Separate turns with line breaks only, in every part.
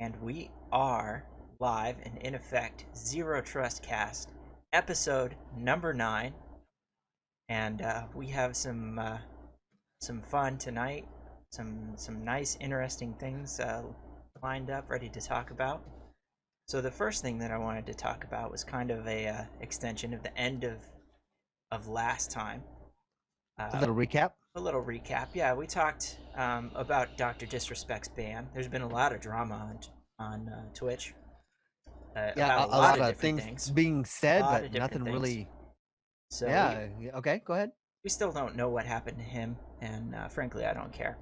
and we are live and in effect Zero Trust Cast, episode number 9, and we have some fun tonight, some nice, interesting things lined up, ready to talk about. So the first thing that I wanted to talk about was kind of a extension of the end of last time.
A little recap.
A little recap. Yeah, we talked about Doctor Disrespect's ban. There's been a lot of drama on Twitch
Yeah,
about a
a
lot
lot
of
of
different
things
things.
being
A
said,
lot of
but
different
nothing
things.
really.
So
Yeah. Okay. Go ahead.
we still don't know what happened to him, and frankly, I don't care.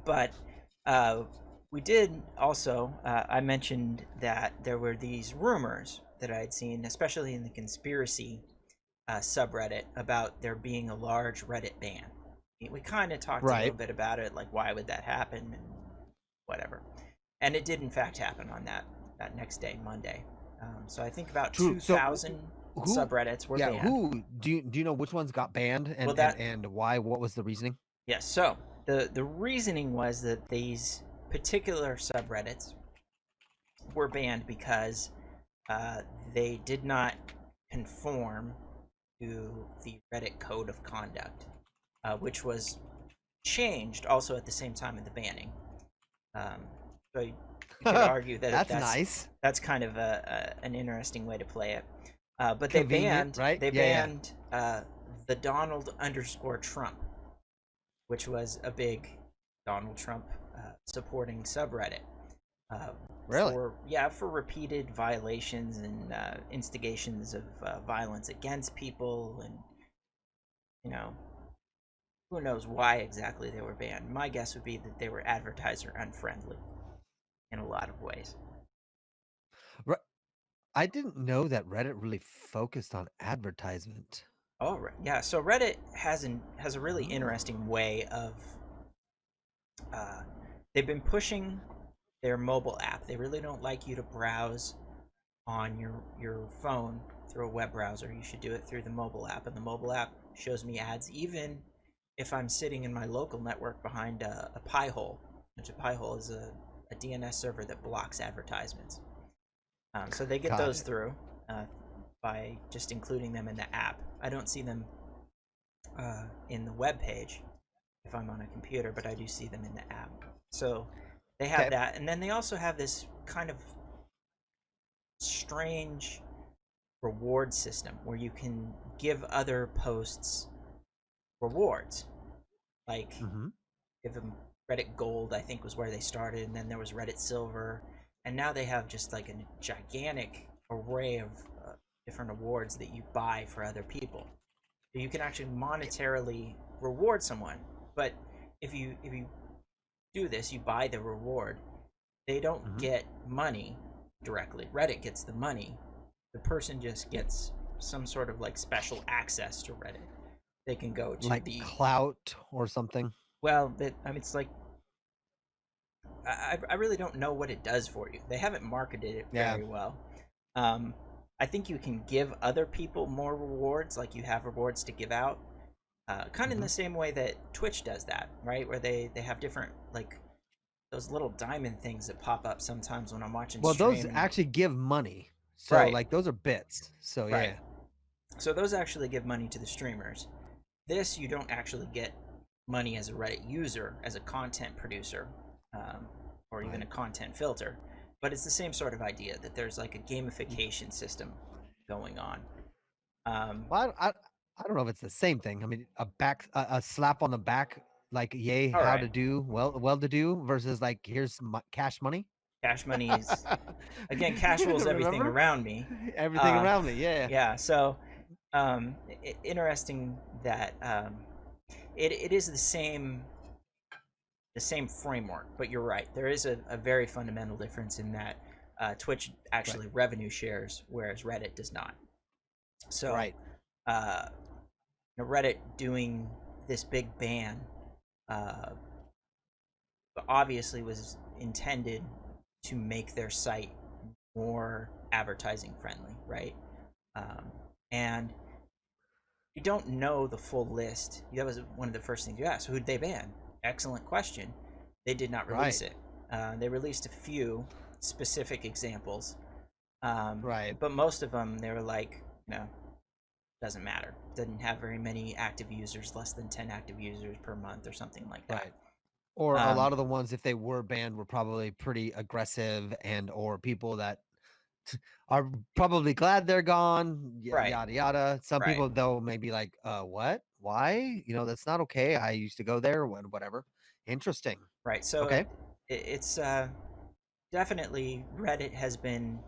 But uh, we did also. I mentioned that there were these rumors that I had seen, especially in the conspiracy subreddit, about there being a large Reddit ban. We kind of talked a little
Right.
bit about it, like why would that happen and whatever. And it did in fact happen on that next day, Monday. So I think about
True. So
2,000
who?
subreddits were
Yeah.
banned.
Who? Do you know which ones got banned
Well,
and why? What was the reasoning?
yes. So the reasoning was that these particular subreddits were banned because they did not conform to the Reddit code of conduct, which was changed also at the same time of the banning. So you could argue that
That's nice.
that's kind of an interesting way to play it. But
Convenient, right?
they
Yeah.
banned the Donald_Trump, which was a big Donald Trump supporting subreddit. Uh,
Really?
for repeated violations and instigations of violence against people, and you know, who knows why exactly they were banned. My guess would be that they were advertiser unfriendly in a lot of ways.
Re- I didn't know that Reddit really focused on advertisement.
Oh, right. Yeah. So Reddit has a really interesting way of uh, they've been pushing their mobile app. They really don't like you to browse on your phone through a web browser. You should do it through the mobile app, and the mobile app shows me ads even if I'm sitting in my local network behind a Pi-hole, which a Pi-hole is a DNS server that blocks advertisements. So they get
Got
those
it.
through by just including them in the app. I don't see them in the web page if I'm on a computer, but I do see them in the app. So they have
Okay.
that, and then they also have this kind of strange reward system where you can give other posts rewards, like
Mm-hmm.
give them Reddit Gold. I think was where they started, and then there was Reddit Silver, and now they have just like a gigantic array of different awards that you buy for other people. So you can actually monetarily reward someone, but if you do this, you buy the reward. They don't
Mm-hmm.
get money directly. Reddit gets the money. The person just gets some sort of like special access to Reddit. They can go to
Like
the
clout or something.
well. I mean, it's like I really don't know what it does for you. They haven't marketed it
Yeah.
very well. Um, I think you can give other people more rewards, like you have rewards to give out, kind of in
Mm-hmm.
the same way that Twitch does that, right? Where they have different like those little diamond things that pop up sometimes when I'm watching
Well, those
stream.
actually give money. So
Right,
like those are bits. So
right.
yeah.
So those actually give money to the streamers. This you don't actually get money as a Reddit user, as a content producer, or even
Right.
a content filter. But it's the same sort of idea that there's like a gamification system going on. Um,
Well, I don't know if it's the same thing. I mean, a slap on the back, like yay,
all
how
right,
to do, well to do, versus like here's cash money.
cash money is again cash rules everything
Remember
around me.
everything
Uh,
around me. Yeah.
yeah, so interesting that it is the same framework, but you're right. There is a very fundamental difference in that Twitch
Right.
actually revenue shares, whereas Reddit does not. So,
Right.
uh, Reddit doing this big ban uh, obviously was intended to make their site more advertising friendly, right? And you don't know the full list. That was one of the first things you asked. Who'd they ban? Excellent question. They did not release
Right.
it. They released a few specific examples,
Right.
but most of them they were like, doesn't matter. Didn't have very many active users, less than 10 active users per month or something like that.
Right. Or a
Um,
lot of the ones, if they were banned, were probably pretty aggressive and or people that are probably glad they're gone,
right,
yada yada. Some
right,
people though may be like, what? Why? That's not okay. I used to go there when whatever. Interesting.
right. So
Okay.
it's definitely Reddit has been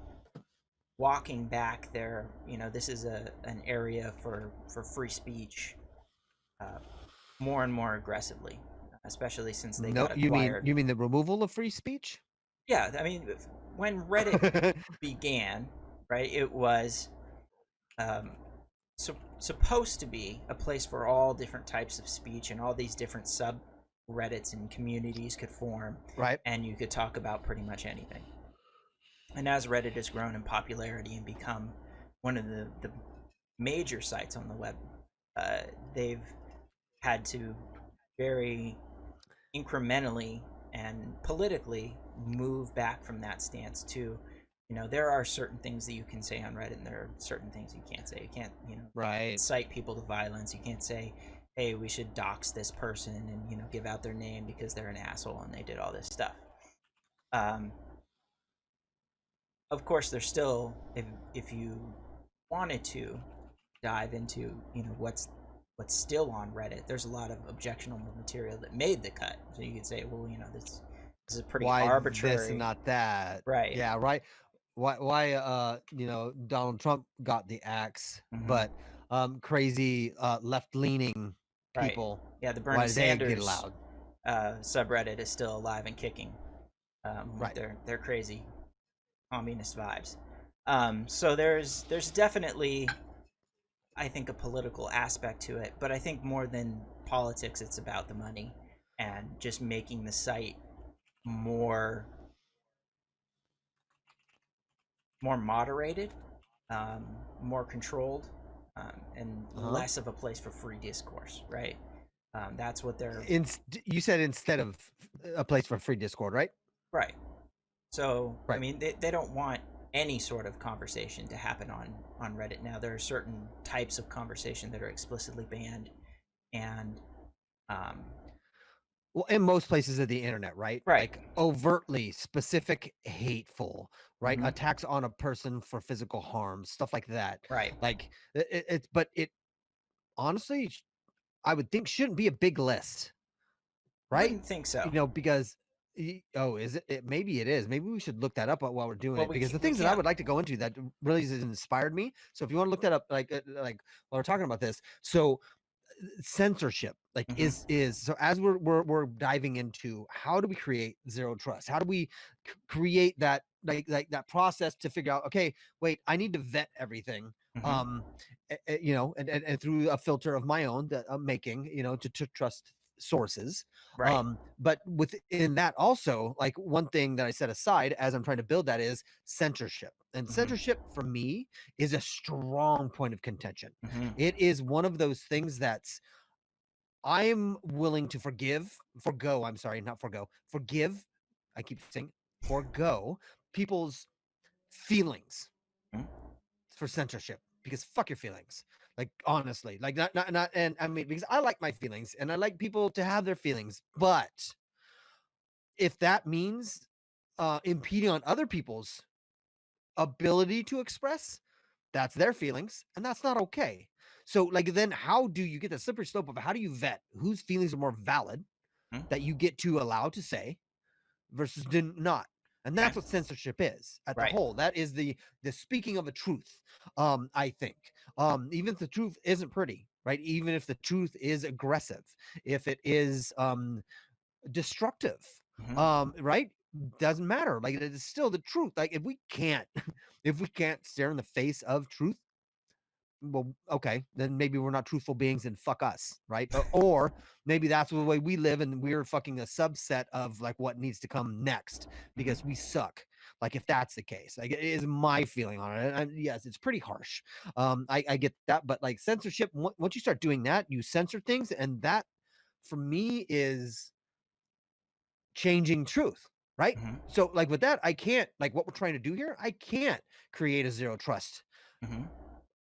walking back their, this is an area for free speech, uh, more and more aggressively, especially since they
No,
got
you mean
acquired.
you mean the removal of free speech?
Yeah, I mean, when Reddit began, right, it was um, supposed to be a place for all different types of speech, and all these different subreddits and communities could form,
Right.
and you could talk about pretty much anything. And as Reddit has grown in popularity and become one of the major sites on the web, uh, they've had to very incrementally and politically move back from that stance to, there are certain things that you can say on Reddit, and there are certain things you can't say. You can't,
Right.
incite people to violence. You can't say, hey, we should dox this person and, give out their name because they're an asshole and they did all this stuff. um, of course, there's still, if you wanted to dive into, what's still on Reddit, there's a lot of objectionable material that made the cut. So you could say, well, this is pretty
Why this and
arbitrary.
not that?
Right.
Yeah, right. Why Donald Trump got the axe,
Hmm.
but crazy left-leaning
Right.
people,
Yeah, the Bernie
why did they get
Sanders
allowed?
subreddit is still alive and kicking, with
Right.
their crazy communist vibes. So there's definitely, I think, a political aspect to it, but I think more than politics, it's about the money and just making the site more more moderated, um, more controlled, and
Uh-huh.
less of a place for free discourse. Right. That's what they're
You said instead of a place for free Discord, right?
right. So I
Right.
mean, they don't want any sort of conversation to happen on Reddit now. There are certain types of conversation that are explicitly banned, and um,
Well, in most places of the internet, right?
right.
Like overtly specific, hateful, right?
Hmm.
Attacks on a person for physical harm, stuff like that.
Right.
Like but it honestly, I would think shouldn't be a big list, right?
Wouldn't think so.
Because oh, is it? Maybe it is. Maybe we should look that up while we're doing
Well,
it because the
we
things that I
can't.
would like to go into that really has inspired me. So if you want to look that up, like while we're talking about this, so censorship like
Hmm.
is so as we're diving into how do we create zero trust, how do we create that like that process to figure out, okay, wait, I need to vet everything,
Hmm.
um and through a filter of my own that I'm making, to trust sources,
Right.
but within that also, like one thing that I set aside as I'm trying to build that is censorship, and
Hmm.
censorship for me is a strong point of contention.
Hmm.
It is one of those things that's I'm willing to forgo, I'm sorry, not forgo, forgive, I keep saying forgo people's feelings for censorship because fuck your feelings. Like honestly, like not and I mean because I like my feelings and I like people to have their feelings, but if that means impeding on other people's ability to express, that's their feelings, and that's not okay. So, like, then how do you get the slippery slope of how do you vet whose feelings are more valid that you get to allow to say versus not? And
Okay.
that's what censorship is at the
Right.
whole. That is the speaking of a truth. I think even if the truth isn't pretty, right? Even if the truth is aggressive, if it is destructive,
Hmm.
right? Doesn't matter. Like it is still the truth. Like if we can't, if we can't stare in the face of truth, well, okay, then maybe we're not truthful beings and fuck us, right? Or maybe that's the way we live and we're fucking a subset of like what needs to come next because
Hmm.
we suck. Like if that's the case, like it is my feeling on it. And yes, it's pretty harsh. I get that, but like censorship, once you start doing that, you censor things, and that for me is changing truth. right?
Hmm.
So like with that, I can't, like what we're trying to do here, I can't create a zero trust
Hmm.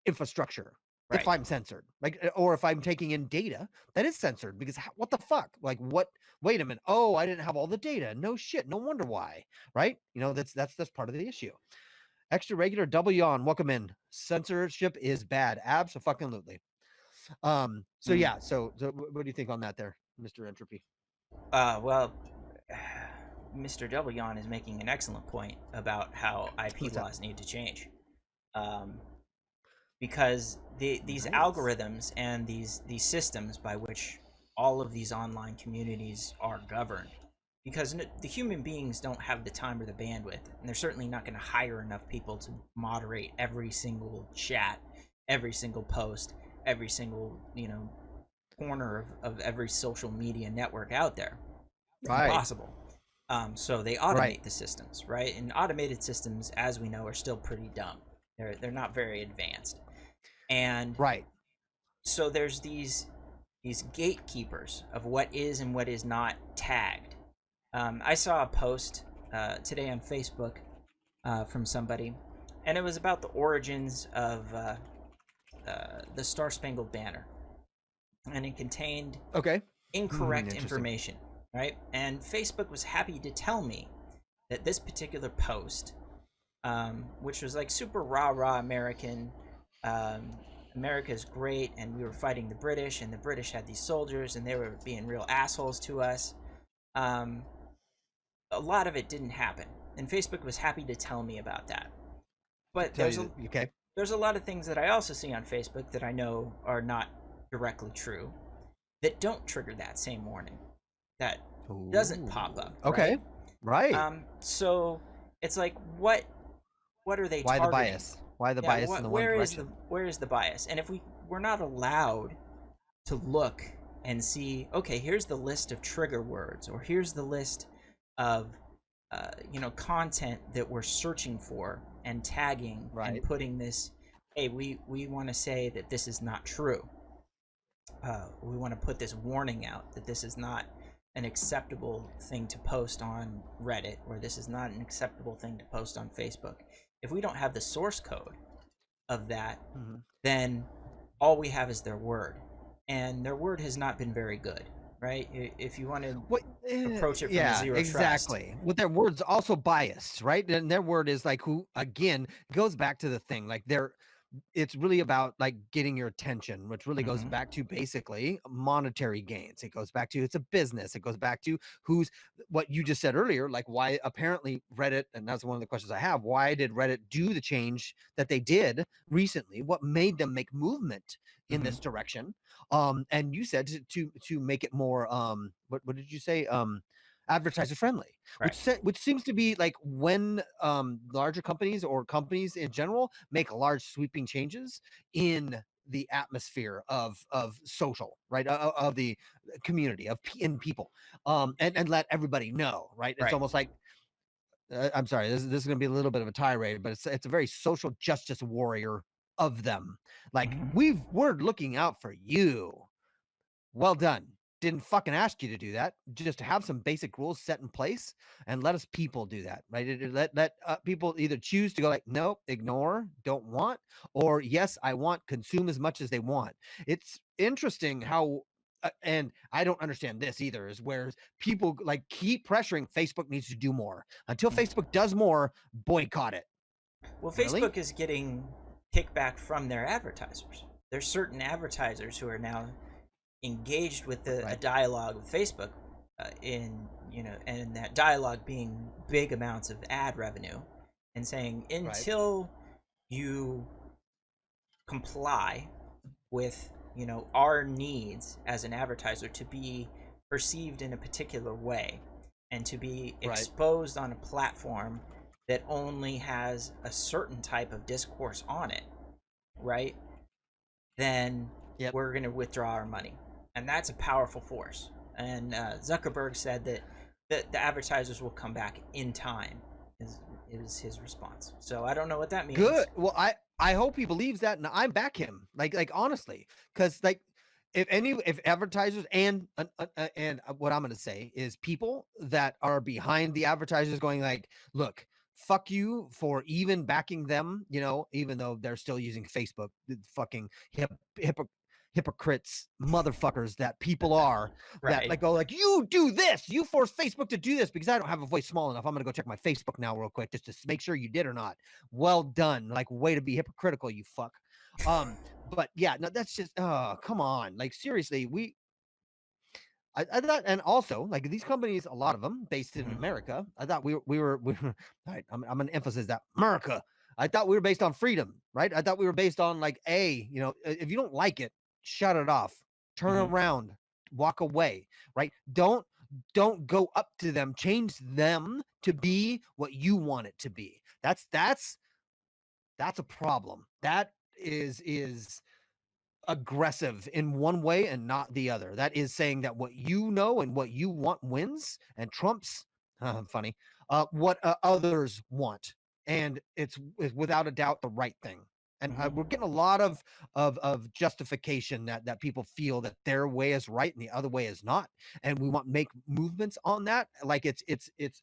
infrastructure if
Right.
I'm censored, like, or if I'm taking in data that is censored, because what the fuck, like what, wait a minute, oh, I didn't have all the data, no shit, no wonder why, right? You know, that's part of the issue. Extra regular double yawn, welcome in. Censorship is bad, absolutely. So
Mm.
yeah, so what do you think on that there, Mr. Entropy?
Well, Mr. Doubleyon is making an excellent point about how IP
What's that?
laws need to change. Um, because these
Nice.
algorithms and these systems by which all of these online communities are governed, because the human beings don't have the time or the bandwidth, and they're certainly not going to hire enough people to moderate every single chat, every single post, every single corner of every social media network out there. It's
Right,
impossible. So they
right,
automate the systems, right? And automated systems, as we know, are still pretty dumb. They're not very advanced, and
right.
so there's these gatekeepers of what is and what is not tagged. I saw a post today on Facebook from somebody, and it was about the origins of the Star Spangled Banner, and it contained
Okay.
incorrect
Interesting.
information, right? And Facebook was happy to tell me that this particular post, which was like super rah rah American, um, America is great, and we were fighting the British, and the British had these soldiers, and they were being real assholes to us. Um, a lot of it didn't happen, and Facebook was happy to tell me about that. But
Tell you that, okay.
there's a lot of things that I also see on Facebook that I know are not directly true that don't trigger that same warning. That doesn't pop
Ooh.
up, right?
Okay. Right.
So it's like what are they
Why the
targeting?
bias? Why the
Yeah,
bias in the one direction?
where is the bias? And if we're not allowed to look and see, okay, here's the list of trigger words, or here's the list of content that we're searching for and tagging and
Right.
putting this. Hey, we want to say that this is not true. We want to put this warning out that this is not an acceptable thing to post on Reddit, or this is not an acceptable thing to post on Facebook. If we don't have the source code of that,
Mhm.
then all we have is their word, and their word has not been very good, right? If you want to
What?
approach it from a
Yeah,
zero trust.
exactly. With their words also biased, right? And their word is like, who again goes back to the thing, like they're, it's really about like getting your attention, which really goes
Hmm.
back to basically monetary gains. It goes back to, it's a business. It goes back to who's, what you just said earlier, like why apparently Reddit, and that's one of the questions I have, why did Reddit do the change that they did recently? What made them make movement in
Hmm.
this direction? And you said to make it more what did you say? Advertiser friendly,
Right.
which seems to be like when larger companies or companies in general make large sweeping changes in the atmosphere of social, right, of the community of in people, and let everybody know, right? It's
Right.
almost like I'm sorry, this is going to be a little bit of a tirade, but it's a very social justice warrior of them, like
Hmm.
we're looking out for you, well done. Didn't fucking ask you to do that. Just have some basic rules set in place and let us people do that, right? Let people either choose to go like, no, ignore, don't want, or yes, I want, consume as much as they want. It's interesting how, and I don't understand this either, is where people like keep pressuring Facebook needs to do more. Until Facebook does more, boycott it.
Well,
Really?
Facebook is getting kickback from their advertisers. There's certain advertisers who are now engaged with a
Right.
dialogue with Facebook, and that dialogue being big amounts of ad revenue, and saying
Right.
until you comply with our needs as an advertiser to be perceived in a particular way and to be
Right.
exposed on a platform that only has a certain type of discourse on it, right? Then
Yep.
we're going to withdraw our money. And that's a powerful force. And Zuckerberg said that the advertisers will come back in time, is his response. So I don't know what that
Good.
means.
Well, I hope he believes that, and I back him. Like honestly, because like if advertisers and what I'm going to say is people that are behind the advertisers going like, look, fuck you for even backing them, you know, even though they're still using Facebook, the fucking hypocrites, motherfuckers that people are, that
Right.
like go like, you do this, you force Facebook to do this because I don't have a voice small enough. I'm gonna go check my Facebook now real quick just to make sure you did or not. Well done. Like, way to be hypocritical, you fuck. But yeah, no, that's just, oh, come on. Like, seriously, I thought, and also like these companies, a lot of them based in
Mhm.
America. I thought we were all right, I'm gonna emphasize that America. I thought we were based on freedom, right? I thought we were based on like, you know, if you don't like it, shut it off, turn
Mhm.
around, walk away, right? Don't go up to them, change them to be what you want it to be. That's a problem. That is aggressive in one way and not the other. That is saying that what you know and what you want wins and trumps funny what others want, and it's without a doubt the right thing. And
Mhm.
we're getting a lot of justification that people feel that their way is right and the other way is not, and we want to make movements on that like it's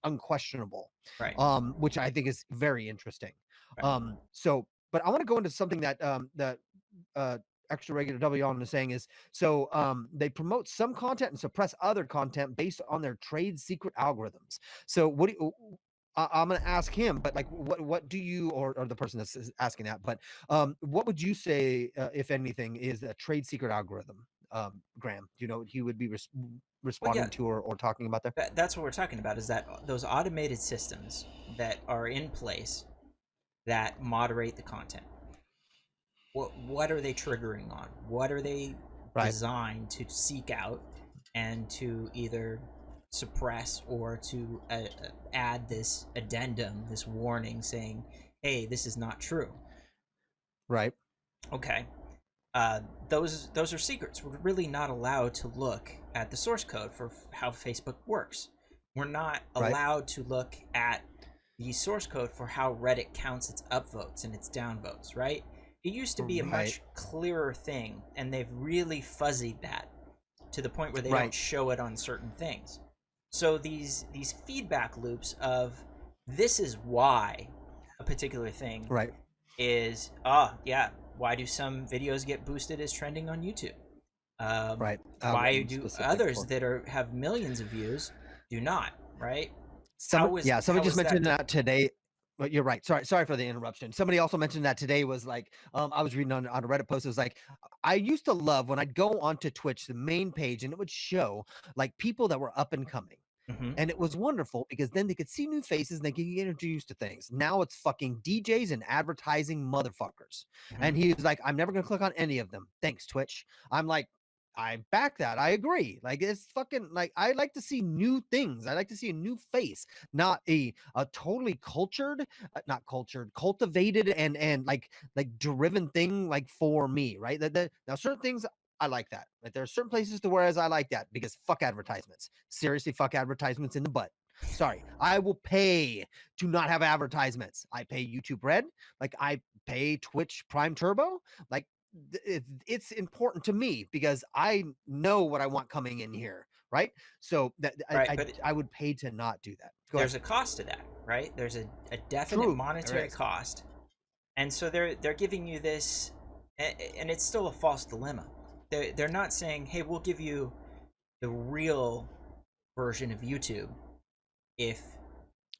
unquestionable,
Right.
which I think is very interesting.
Right.
So but I want to go into something that uh extra regular W on is saying is, so they promote some content and suppress other content based on their trade secret algorithms. So what do you, I'm going to ask him, but like, what do you, or the person that's asking that, but what would you say, if anything, is a trade secret algorithm? Graham, do you know what he would be
Well, yeah,
responding to or talking about there?
that's what we're talking about. Is that those automated systems that are in place that moderate the content? What are they triggering on? What are they
Right.
designed to seek out and to either suppress or to add this addendum, this warning saying, "Hey, this is not true."
Right.
Okay, those are secrets. We're really not allowed to look at the source code for how Facebook works. We're not
Right.
allowed to look at the source code for how Reddit counts its upvotes and its downvotes, right? It used to be a
Right.
much clearer thing, and they've really fuzzied that to the point where they don't
Right.
show it on certain things. So these feedback loops of this is why a particular thing
Right.
is yeah, why do some videos get boosted as trending on YouTube?
Right.
Why
Algorithm
do
specific
others
for.
that have millions of views do not? Right?
Somebody, yeah, somebody
How
just
is that
mentioned that
different?
today. But you're right. Sorry for the interruption. Somebody also mentioned that today was like, I was reading on a Reddit post. It was like, I used to love when I'd go onto Twitch, the main page, and it would show like people that were up and coming.
Hmm.
And it was wonderful because then they could see new faces and they could get introduced to things. Now it's fucking DJs and advertising motherfuckers.
Hmm.
And he was like, I'm never gonna click on any of them. Thanks, Twitch. I'm like, I back that. I agree. Like, it's fucking like, I like to see new things. I like to see a new face, not a totally cultured, not cultured, cultivated and like driven thing like for me, right? That now certain things I like that. Like, there are certain places to whereas I like that because fuck advertisements. Seriously, fuck advertisements in the butt. Sorry, I will pay to not have advertisements. I pay YouTube Red, like I pay Twitch Prime Turbo. Like, it's important to me because I know what I want coming in here, right? So that I
Right,
I,
but
I would pay to not do that. Go ahead.
there's a cost to that, right? There's a definite
True, there
monetary
is.
cost, and so they're giving you this, and it's still a false dilemma. They're not saying, "Hey, we'll give you the real version of YouTube if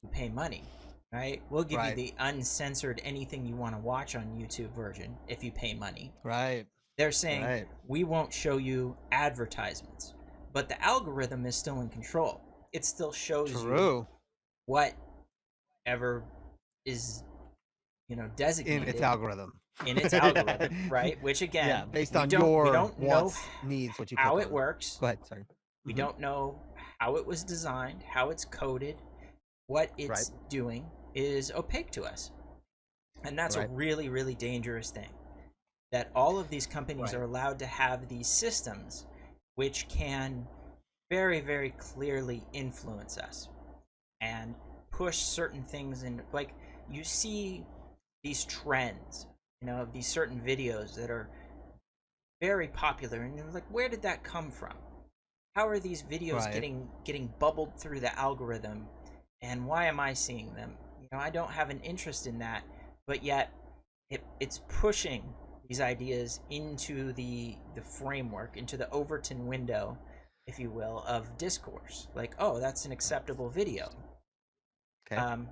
you pay money." Right? We'll give you
Right,
the uncensored anything you want to watch on YouTube version if you pay money.
right,
They're saying
right.
we won't show you advertisements, but the algorithm is still in control. It still shows you
True.
whatever is,
In its
designated
algorithm.
in its algorithm, right? Which again,
Yeah, based
we
on
don't we
your
don't know
wants, needs, what you
how
click
it
on.
works.
Go ahead. Sorry.
We
Hmm.
don't know how it was designed, how it's coded. What
Right.
it's doing is opaque to us. And that's a
Right.
really, really dangerous thing. That all of these companies
Right.
are allowed to have these systems which can very, very clearly influence us and push certain things in. Like, you see these trends, of these certain videos that are very popular, and you're like, where did that come from? How are these videos
Right.
getting bubbled through the algorithm, and why am I seeing them? I don't have an interest in that, but yet it's pushing these ideas into the framework, into the Overton window, if you will, of discourse. Like, oh, that's an acceptable video.
Okay.
Um,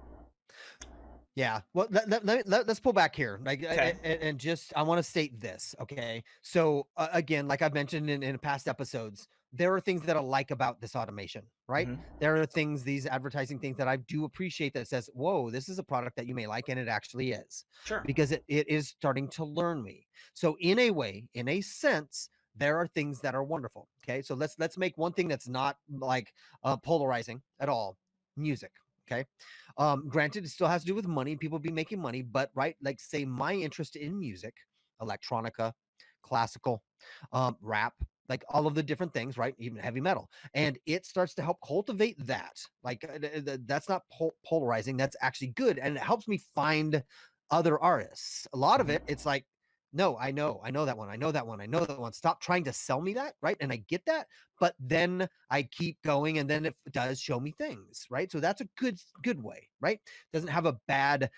Yeah. Well, let's pull back here. Like,
okay.
and just I want to state this. Okay. So again, like I've mentioned in past episodes, there are things that I like about this automation, right?
Hmm.
There are things, these advertising things that I do appreciate that says, whoa, this is a product that you may like, and it actually is,
Sure.
because it is starting to learn me. So in a way, in a sense, there are things that are wonderful. Okay. So let's make one thing that's not like polarizing at all. Music. Okay. Granted, it still has to do with money, people be making money, but right, like say my interest in music, electronica, classical, rap, like all of the different things, right? Even heavy metal. And it starts to help cultivate that. Like that's not polarizing, that's actually good. And it helps me find other artists. A lot of
Hmm.
it, it's like, no, I know that one. I know that one. I know that one. Stop trying to sell me that, right? And I get that, but then I keep going, and then it does show me things, right? So that's a good way, right? Doesn't have a bad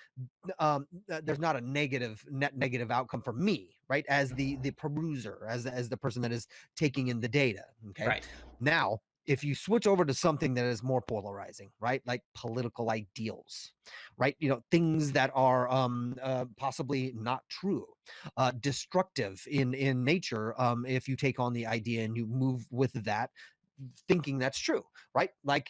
there's not a net negative outcome for me, right? As the peruser, as the person that is taking in the data. Okay.
Right.
Now, if you switch over to something that is more polarizing, right? Like political ideals, right? Things that are possibly not true, destructive in nature, if you take on the idea and you move with that thinking that's true, right? Like,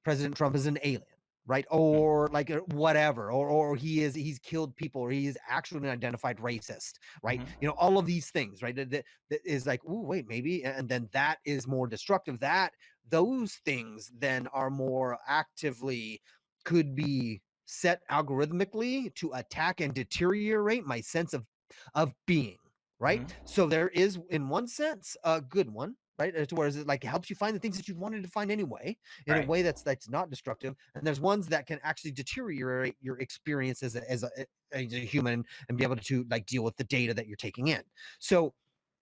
President Trump is an alien, right?
Mhm.
Or like whatever, or he's killed people, or he is actually an identified racist, right?
Mhm.
All of these things, right? That is like, oh wait, maybe, and then that is more destructive. That those things then are more actively could be set algorithmically to attack and deteriorate my sense of being, right?
Mhm.
So there is, in one sense, a good one, right? It's whereas it like helps you find the things that you wanted to find anyway, in a
Right.
way that's not destructive. And there's ones that can actually deteriorate your experience as a human, and be able to like deal with the data that you're taking in. So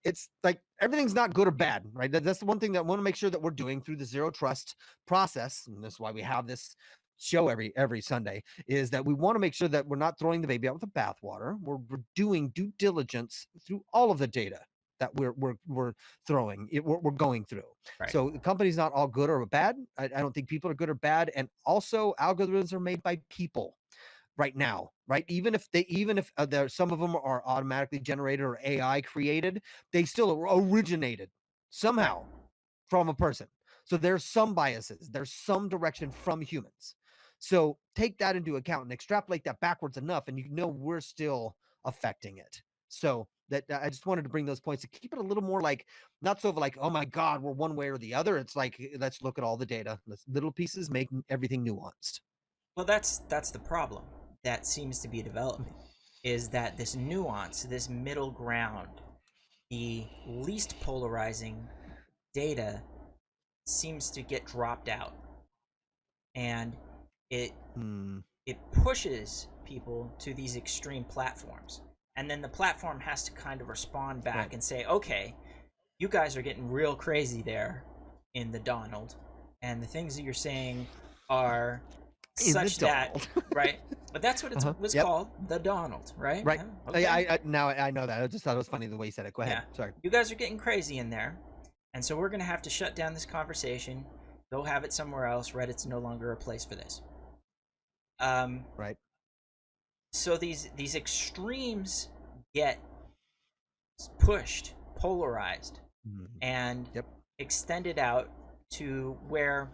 it's like everything's not good or bad, right? That's the one thing that I want to make sure that we're doing through the zero trust process, and that's why we have this show every Sunday, is that we want to make sure that we're not throwing the baby out with the bathwater. We're doing due diligence through all of the data that we're throwing it, we're going through.
Right.
So the company's not all good or bad. I don't think people are good or bad, and also algorithms are made by people right now, right? Even if there some of them are automatically generated or AI created, they still originated
Right.
somehow from a person. So there's some biases, there's some direction from humans. So take that into account and extrapolate that backwards enough, and we're still affecting it. So that I just wanted to bring those points to keep it a little more like, not so like, oh my God, we're one way or the other. It's like, let's look at all the data. Let's little pieces make everything nuanced.
Well, that's the problem that seems to be developing, is that this nuance, this middle ground, the least polarizing data seems to get dropped out, and it
Hmm.
it pushes people to these extreme platforms. And then the platform has to kind of respond
Right.
back and say, okay, you guys are getting real crazy there in the Donald, and the things that you're saying are
In the
such that,
Donald.
right? But that's what it
Uh-huh.
was
Yep.
called, the Donald, right?
Right.
Yeah,
I,
okay.
I now I know that. I just thought it was funny the way you said it. Go ahead.
Yeah,
Sorry.
you guys are getting crazy in there, and so we're gonna have to shut down this conversation. Go have it somewhere else. Reddit's no longer a place for this. Um,
Right.
so these extremes get pushed, polarized,
Mhm.
and
Yep.
extended out to where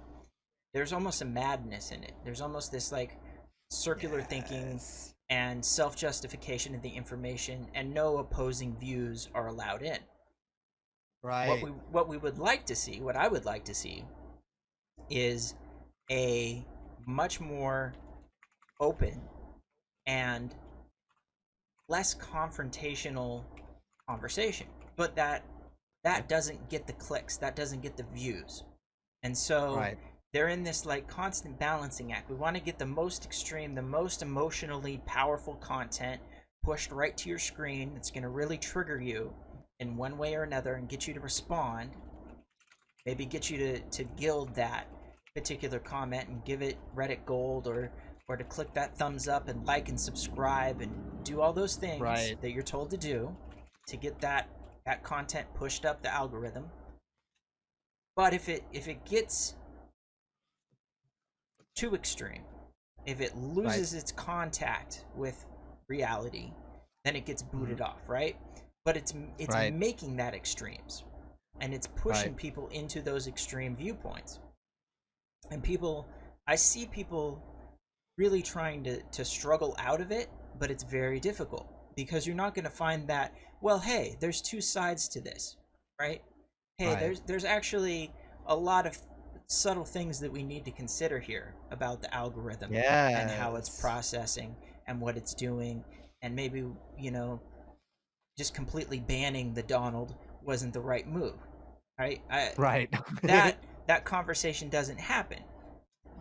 there's almost a madness in it. There's almost this like circular thinking
Yes.
and self-justification of the information, and no opposing views are allowed in. What
Right.
we would like to see, what I would like to see, is a much more open and less confrontational conversation. But that
Yep.
doesn't get the clicks, that doesn't get the views. And so
Right.
they're in this like constant balancing act. We want to get the most extreme, the most emotionally powerful content pushed right to your screen that's going to really trigger you, in one way or another and get you to respond, maybe get you to gild that particular comment and give it Reddit gold, or to click that thumbs up and like and subscribe and do all those things
Right.
that you're told to do to get that content pushed up the algorithm. But if it gets too extreme, if it
Right.
loses its contact with reality, then it gets
Hmm.
booted off, right? But it's
Right.
making that extremes, and it's
Right.
pushing people into those extreme viewpoints. And people, I see people really trying to struggle out of it, but it's very difficult because you're not going to find that, well, hey, there's two sides to this, right? Hey,
Right.
there's actually a lot of subtle things that we need to consider here about the algorithm and how it's
Yes.
processing and what it's doing, and maybe, you know, just completely banning the Donald wasn't the right move, right?
Right.
That conversation doesn't happen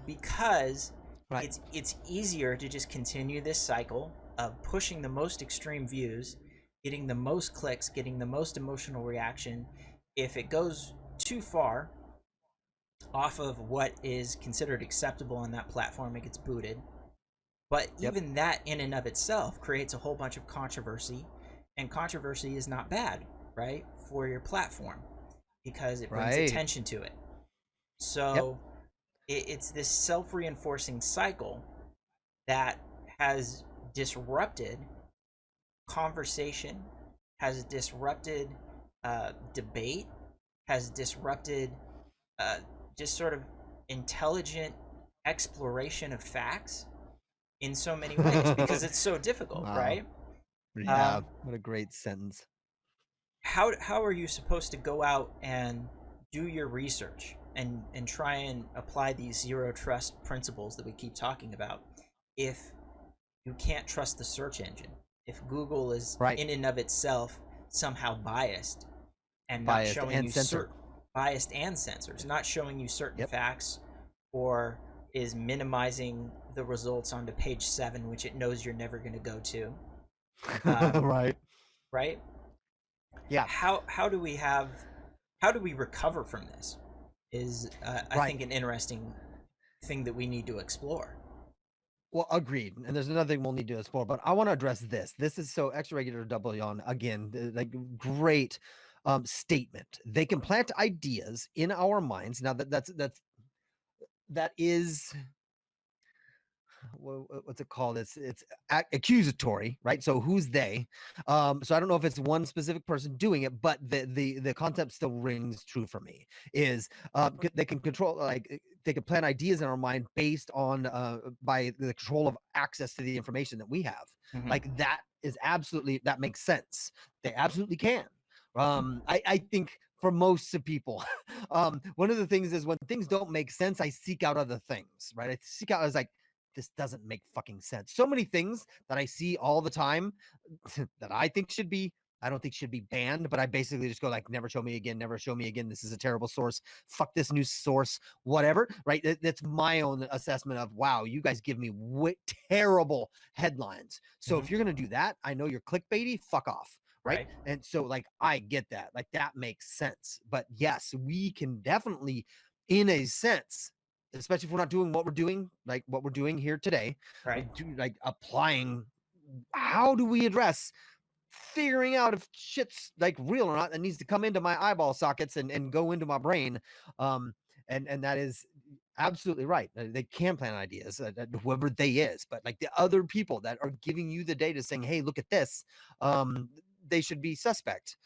because
Right.
it's easier to just continue this cycle of pushing the most extreme views, getting the most clicks, getting the most emotional reaction. If it goes too far off of what is considered acceptable on that platform, it gets booted. But
Yep.
even that in and of itself creates a whole bunch of controversy, and controversy is not bad, right, for your platform because it brings
Right.
attention to it.
Yep.
So it's this self-reinforcing cycle that has disrupted conversation, has disrupted debate, has disrupted uh, just sort of intelligent exploration of facts in so many ways because it's so difficult,
Wow.
right?
Yeah.
Um,
What a great sentence.
how are you supposed to go out and do your research and try and apply these zero trust principles that we keep talking about if you can't trust the search engine, if Google is
Right.
in and of itself somehow biased and not
Biased
showing
and
you
censored.
certain biased and censors, not showing you certain
Yep.
facts, or is minimizing the results onto page 7, which it knows you're never going to go to, um,
Right.
right?
Yeah.
How do we have, how do we recover from this is I
Right.
think an interesting thing that we need to explore.
Well, agreed. And there's another thing we'll need to explore, but I want to address this. This is so extra regular double on again, like great statement. They can plant ideas in our minds. Now that is what's it called? It's accusatory, right? So who's they? So I don't know if it's one specific person doing it, but the concept still rings true for me. Is they can control they can plant ideas in our mind based on by the control of access to the information that we have.
Mm-hmm.
Like that is absolutely that makes sense. They absolutely can. I think for most of people, one of the things is when things don't make sense, I seek out other things, right? I seek out, I was like, this doesn't make fucking sense. So many things that I see all the time that I think should be, I don't think should be banned, but I basically just go like, never show me again, never show me again. This is a terrible source. Fuck this news source, whatever. Right? That's my own assessment of wow, you guys give me terrible headlines. So
Mm-hmm.
if you're gonna do that, I know you're clickbaity. Fuck off. Right.
Right.
And so like I get that. Like that makes sense. But yes, we can definitely, in a sense, especially if we're not doing what we're doing, like what we're doing here today,
Right.
like applying how do we address figuring out if shit's like real or not that needs to come into my eyeball sockets and go into my brain. Um, and that is absolutely right. They can plan ideas, whoever they is, but like the other people that are giving you the data saying, hey, look at this, they should be suspect.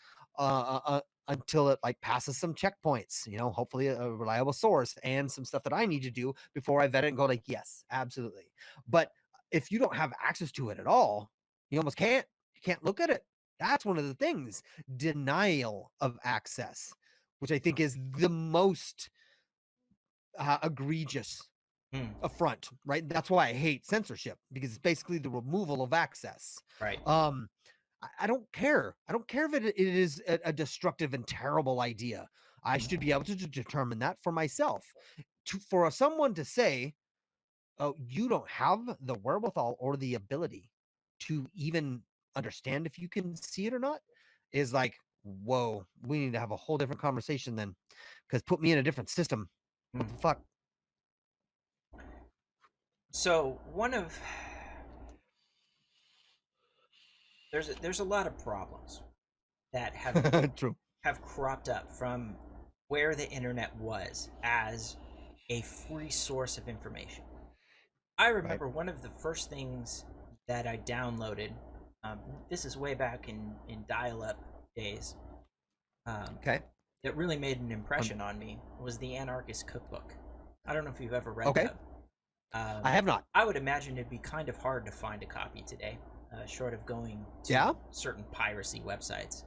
Until it like passes some checkpoints, hopefully a reliable source and some stuff that I need to do before I vet it and go like, yes, absolutely. But if you don't have access to it at all, you almost can't. You can't look at it. That's one of the things. Denial of access, which I think is the most egregious
Mm.
affront, right? That's why I hate censorship because it's basically the removal of access.
Right.
Um, I don't care. I don't care if it is a destructive and terrible idea. I should be able to determine that for myself. For someone to say, "Oh, you don't have the wherewithal or the ability to even understand if you can see it or not," is like, Whoa, we need to have a whole different conversation then, because put me in a different system. What the fuck?
So one of there's a lot of problems that
True.
have cropped up from where the internet was as a free source of information. I
Right.
remember one of the first things that I downloaded. This is way back in dial-up days. Um,
Okay.
that really made an
Um,
impression on me was the Anarchist Cookbook. I don't know if you've ever read
okay.
that.
I have not.
I would imagine it'd be kind of hard to find a copy today, short of going to
Yeah.
certain piracy websites.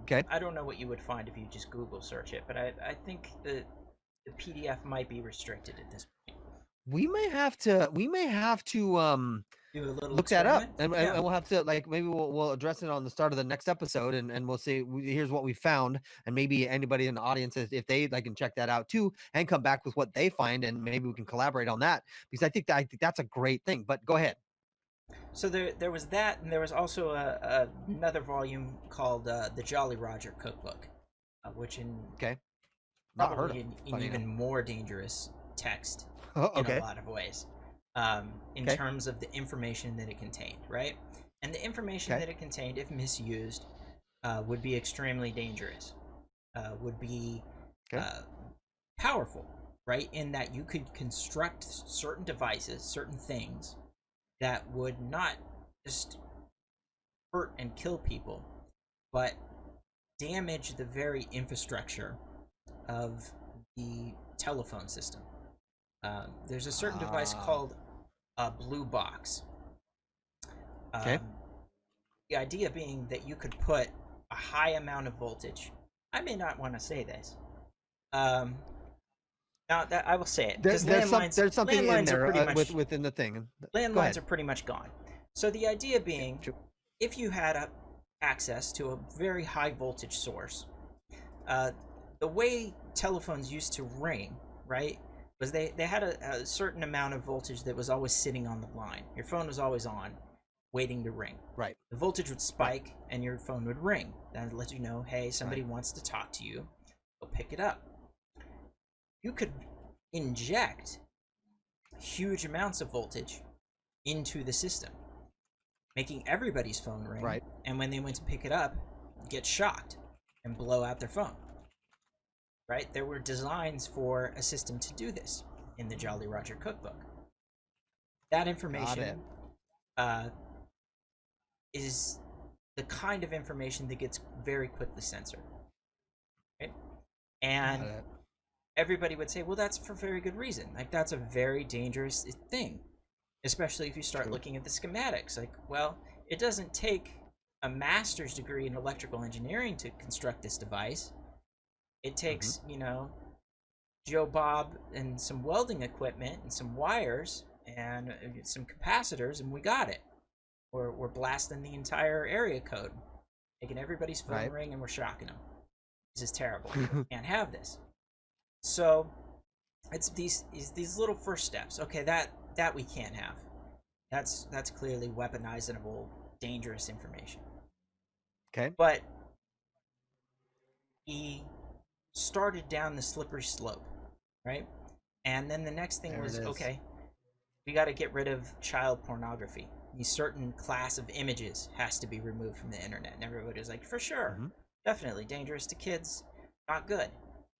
Okay.
I don't know what you would find if you just Google search it, but I think the PDF might be restricted at this point.
We may have to. We may have to.
Do a little
Look that up,
experiment.
and,
Yeah.
and we'll have to like maybe we'll address it on the start of the next episode, and we'll say here's what we found, and maybe anybody in the audience if they like can check that out too, and come back with what they find, and maybe we can collaborate on that because I think that's a great thing. But go ahead.
So there was that, and there was also another volume called the Jolly Roger Cookbook, which in
Okay. Not heard of.
probably in
Funny
even more dangerous text
enough.
in a
Okay.
lot of ways, in
Okay.
terms of the information that it contained, right? And the information
Okay.
that it contained, if misused, would be extremely dangerous, would be
Okay.
powerful, right? In that you could construct certain devices, certain things that would not just hurt and kill people, but damage the very infrastructure of the telephone system. There's a certain device
Ah.
called a blue box.
Okay.
The idea being that you could put a high amount of voltage. I may not want to say this. Now that I will say it because
There's
landlines
something in
landlines are
there
pretty much
within the thing. Go
landlines
ahead.
are pretty much gone. So the idea being,
True.
if you had access to a very high voltage source, the way telephones used to ring, right, was they had a certain amount of voltage that was always sitting on the line. Your phone was always on, waiting to ring.
Right.
The voltage would spike, and your phone would ring. That would let you know, hey, somebody
Right.
wants to talk to you. Go pick it up. You could inject huge amounts of voltage into the system, making everybody's phone ring.
Right.
And when they went to pick it up, get shocked and blow out their phone. Right? There were designs for a system to do this in the Jolly Roger Cookbook. That information is the kind of information that gets very quickly censored. Right? And everybody would say, well, that's for very good reason. Like, that's a very dangerous thing, especially if you start
True.
looking at the schematics. Like, well, it doesn't take a master's degree in electrical engineering to construct this device. It takes, Joe Bob and some welding equipment and some wires and some capacitors, and we got it. We're blasting the entire area code, making everybody's phone
Right.
ring, and we're shocking them. This is terrible. Can't have this. So it's these little first steps. Okay, that we can't have. That's clearly weaponizable, dangerous information.
Okay.
But he started down the slippery slope, right? And then the next thing
There
was,
it is.
okay, we got to get rid of child pornography. A certain class of images has to be removed from the internet. And everybody was like, for sure, definitely dangerous to kids, not good,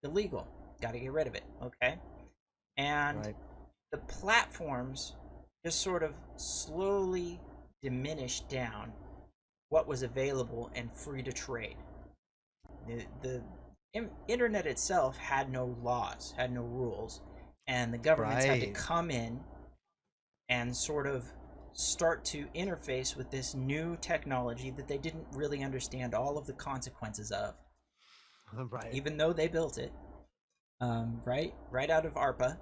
illegal, got to get rid of it, okay? And
Right.
the platforms just sort of slowly diminished down what was available and free to trade. The internet itself had no laws, had no rules, and the governments had to
Right.
come in and sort of start to interface with this new technology that they didn't really understand all of the consequences of,
Right.
even though they built it, right out of ARPA.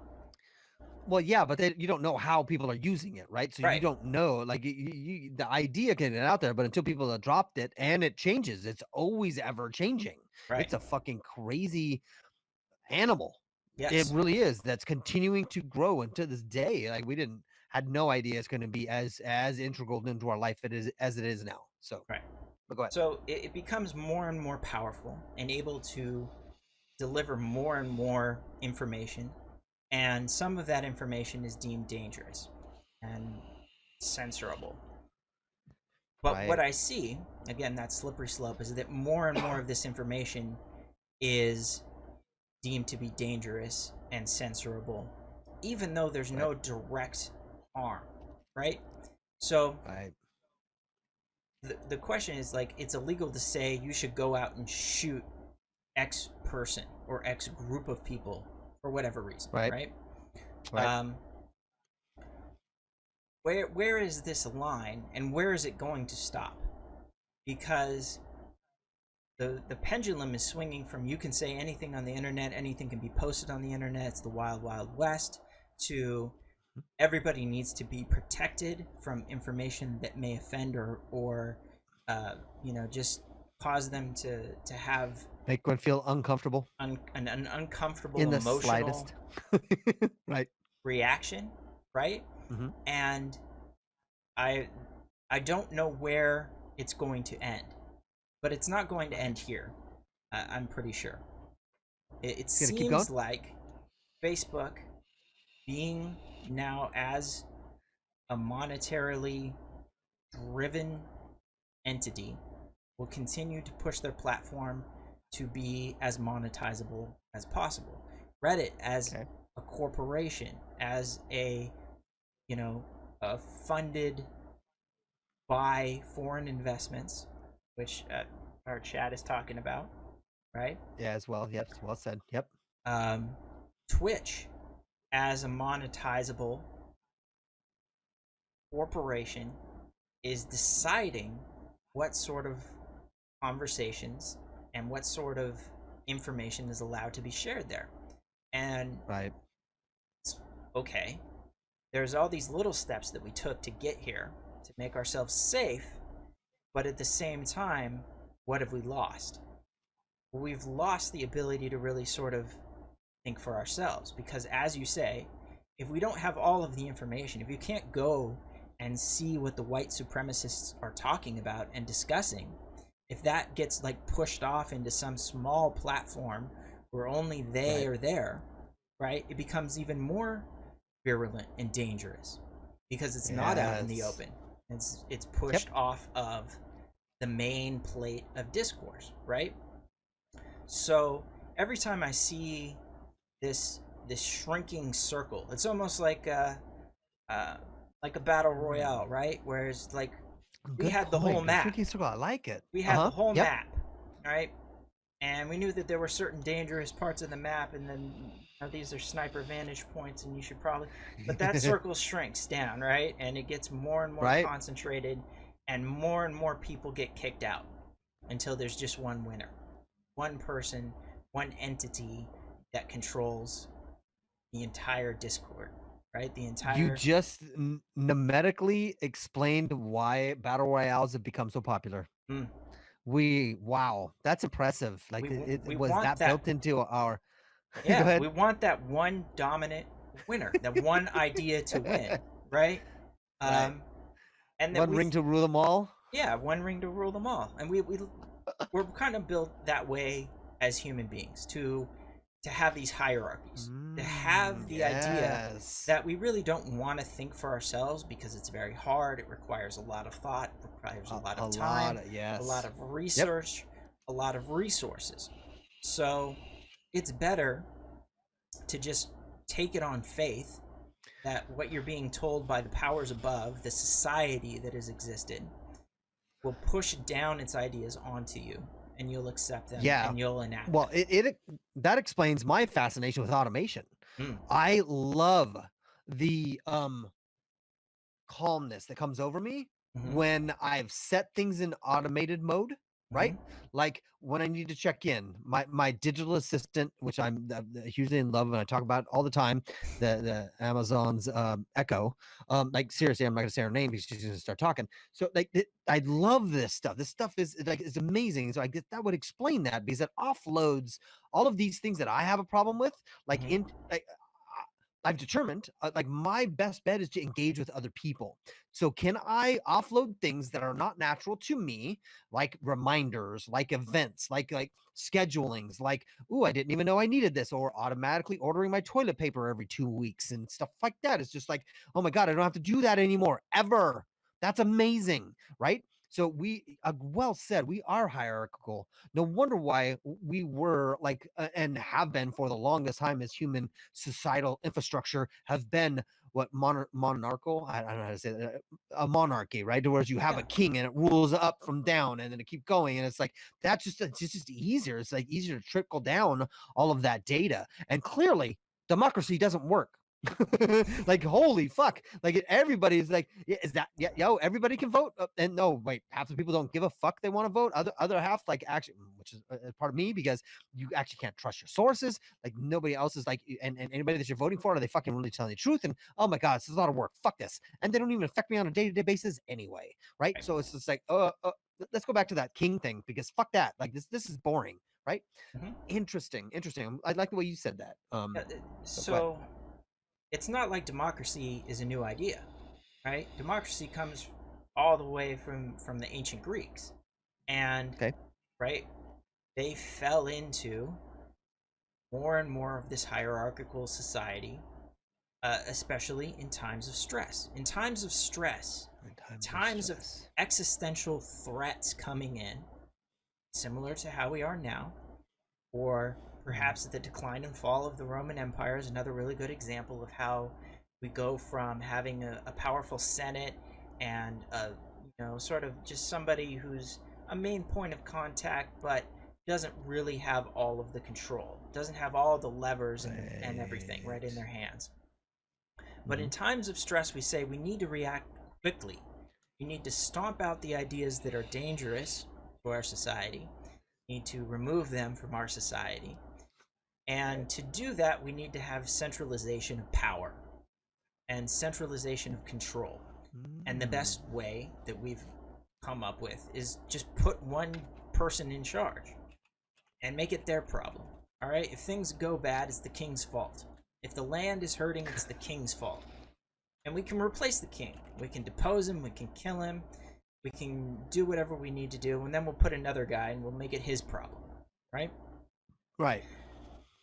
Well, yeah, but you don't know how people are using it, right? So you
Right.
don't know. Like the idea can get out there, but until people have dropped it, and it changes, it's always ever changing.
Right.
It's a fucking crazy animal. It
Yes.
really is. That's continuing to grow into this day. Like we had no idea it's going to be as integral into our life as it is now. So
Right.
But go ahead.
So it becomes more and more powerful and able to deliver more and more information, and some of that information is deemed dangerous and censorable. But what
Right.
I see, again, that slippery slope, is that more and more of this information is deemed to be dangerous and censorable, even though there's
Right.
no direct harm, right? So
Right.
the question is like, it's illegal to say you should go out and shoot X person or X group of people for whatever reason,
Right.
right?
Right.
Um, where is this line, and where is it going to stop? Because the pendulum is swinging from you can say anything on the internet, anything can be posted on the internet, it's the wild wild west, to everybody needs to be protected from information that may offend or just cause them to have
Make one feel uncomfortable
an uncomfortable
in the
emotional
slightest. Right.
reaction, right?
Hmm.
And I I don't know where it's going to end, but it's not going to end here. I'm pretty sure. It
It's gonna keep going.
seems like Facebook, being now as a monetarily driven entity, will continue to push their platform to be as monetizable as possible. Reddit as
Okay.
a corporation, as a funded by foreign investments, which our chat is talking about, right?
Yeah, as well. Yep. Well said. Yep.
Um, Twitch as a monetizable corporation is deciding what sort of conversations and what sort of information is allowed to be shared there. And
Right.
okay, there's all these little steps that we took to get here to make ourselves safe, but at the same time, what have we lost? Well, we've lost the ability to really sort of think for ourselves, because as you say, if we don't have all of the information, if you can't go and see what the white supremacists are talking about and discussing, if that gets like pushed off into some small platform where only they
Right.
are there, right, it becomes even more virulent and dangerous because it's not out in the
Yes.
open. It's
Yep.
pushed off of the main plate of discourse, right? So every time I see this shrinking circle, it's almost uh, like a battle royale,
Mm.
right? Whereas like we
Good
had the whole
point. A
map,
shrinking circle. I like it.
we
Uh
had the
huh.
whole
Yep.
map, right? And we knew that there were certain dangerous parts of the map, and then these are sniper vantage points, and you should probably. But that circle shrinks down, right? And it gets more and more
Right.
concentrated, and more people get kicked out until there's just one winner, one person, one entity that controls the entire Discord, right? The
You
entire.
just numetically explained why battle royales have become so popular.
Mm,
Wow, that's impressive. Like it
we
was
want
that
that.
built into our. Go
Yeah,
ahead.
we want that one dominant winner, that one idea to win, right?
Right.
Um, and that
One ring to rule them all.
yeah, one ring to rule them all. And we're kind of built that way as human beings to have these hierarchies, to have the idea
Yes.
that we really don't want to think for ourselves because it's very hard. It requires a lot of thought, it requires a lot
A
of
lot.
time, a lot
Yes.
of
Yep.
research, a lot of resources. So it's better to just take it on faith that what you're being told by the powers above, the society that has existed, will push down its ideas onto you, and you'll accept them
Yeah.
and you'll enact
Well,
them.
it that explains my fascination with automation.
Mm.
I love the calmness that comes over me
Mm-hmm.
when I've set things in automated mode,
Mm-hmm.
right? Like when I need to check in, my digital assistant, which I'm hugely in love and I talk about all the time, the Amazon's Echo. Like seriously, I'm not gonna say her name because she's gonna start talking. So like I love this stuff. This stuff is like it's amazing. So I guess that would explain that because it offloads all of these things that I have a problem with, like
Mm-hmm.
in like I've determined like my best bet is to engage with other people. So can I offload things that are not natural to me, like reminders, like events, like schedulings, like ooh, I didn't even know I needed this, or automatically ordering my toilet paper every 2 weeks and stuff like that. It's just like, oh my god, I don't have to do that anymore ever. That's amazing, right? So we well said, we are hierarchical. No wonder why we were like and have been for the longest time as human societal infrastructure have been what monarchical, I don't know how to say that, a monarchy, right? Whereas you have
Yeah.
a king and it rules up from down and then it keep going, and it's like that's just it's just easier. It's like easier to trickle down all of that data, and clearly democracy doesn't work. Like holy fuck, like everybody's like, yeah, is that, yeah, yo, everybody can vote. And no, wait, half the people don't give a fuck, they want to vote. Other half like actually, which is part of me, because you actually can't trust your sources. Like nobody else is like, and anybody that you're voting for, are they fucking really telling the truth? And oh my god, this is a lot of work, fuck this. And they don't even affect me on a day-to-day basis anyway, right?
Right.
So it's just like let's go back to that king thing, because fuck that, like this is boring, right?
Hmm.
Interesting. I like the way you said that.
Yeah,
But go ahead.
so it's not like democracy is a new idea, right? Democracy comes all the way from the ancient Greeks, and
Okay.
right, they fell into more and more of this hierarchical society, especially in times of stress. In times of stress,
In times of
times of
stress.
existential threats coming in, similar to how we are now, or perhaps the decline and fall of the Roman Empire is another really good example of how we go from having a powerful Senate and sort of just somebody who's a main point of contact, but doesn't really have all of the control, doesn't have all the levers and everything right in
Right.
their hands. But in
Mhm.
times of stress, we say we need to react quickly. We need to stomp out the ideas that are dangerous to our society. We need to remove them from our society. And to do that, we need to have centralization of power and centralization of control. And the
Mm.
best way that we've come up with is just put one person in charge and make it their problem. All right? If things go bad, it's the king's fault. If the land is hurting, it's the king's fault. And we can replace the king. We can depose him, we can kill him, we can do whatever we need to do, and then we'll put another guy and we'll make it his problem. Right?
Right.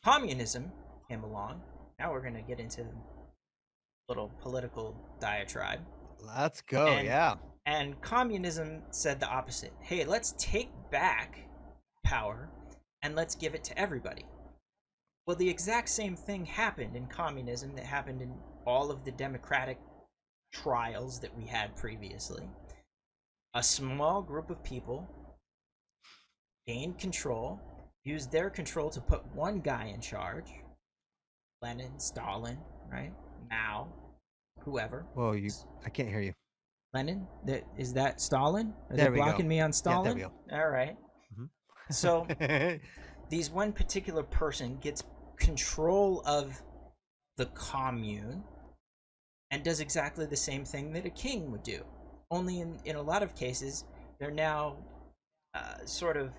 Communism came along. Now we're going to get into a little political diatribe.
Let's go.
And
Yeah.
and communism said the opposite. Hey, let's take back power and let's give it to everybody. Well, the exact same thing happened in communism that happened in all of the democratic trials that we had previously. A small group of people gained control, used their control to put one guy in charge. Lenin, Stalin, right? Mao, whoever.
Whoa, I can't hear you.
Lenin? Is that Stalin? Are they
There we go.
blocking me on
Yeah, there we
Stalin?
go.
All right. So these one particular person gets control of the commune and does exactly the same thing that a king would do. Only in a lot of cases, they're now sort of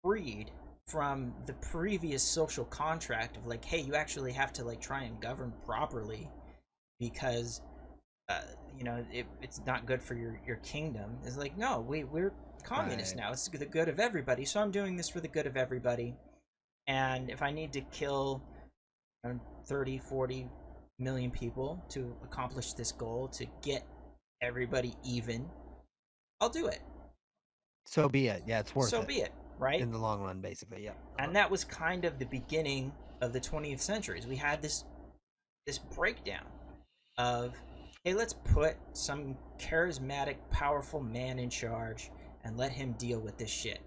freed from the previous social contract of like, hey, you actually have to like try and govern properly because uh, it's not good for your kingdom. It's like, no, we're communists
Right.
now. It's the good of everybody, so I'm doing this for the good of everybody. And if I need to kill 30, 40 million people to accomplish this goal to get everybody even, I'll do it.
So be it. Yeah, it's worth
So
it
be it, right?
in the long run, basically. Yep.
And that was kind of the beginning of the 20th centuries. We had this breakdown of, hey, let's put some charismatic, powerful man in charge and let him deal with this shit.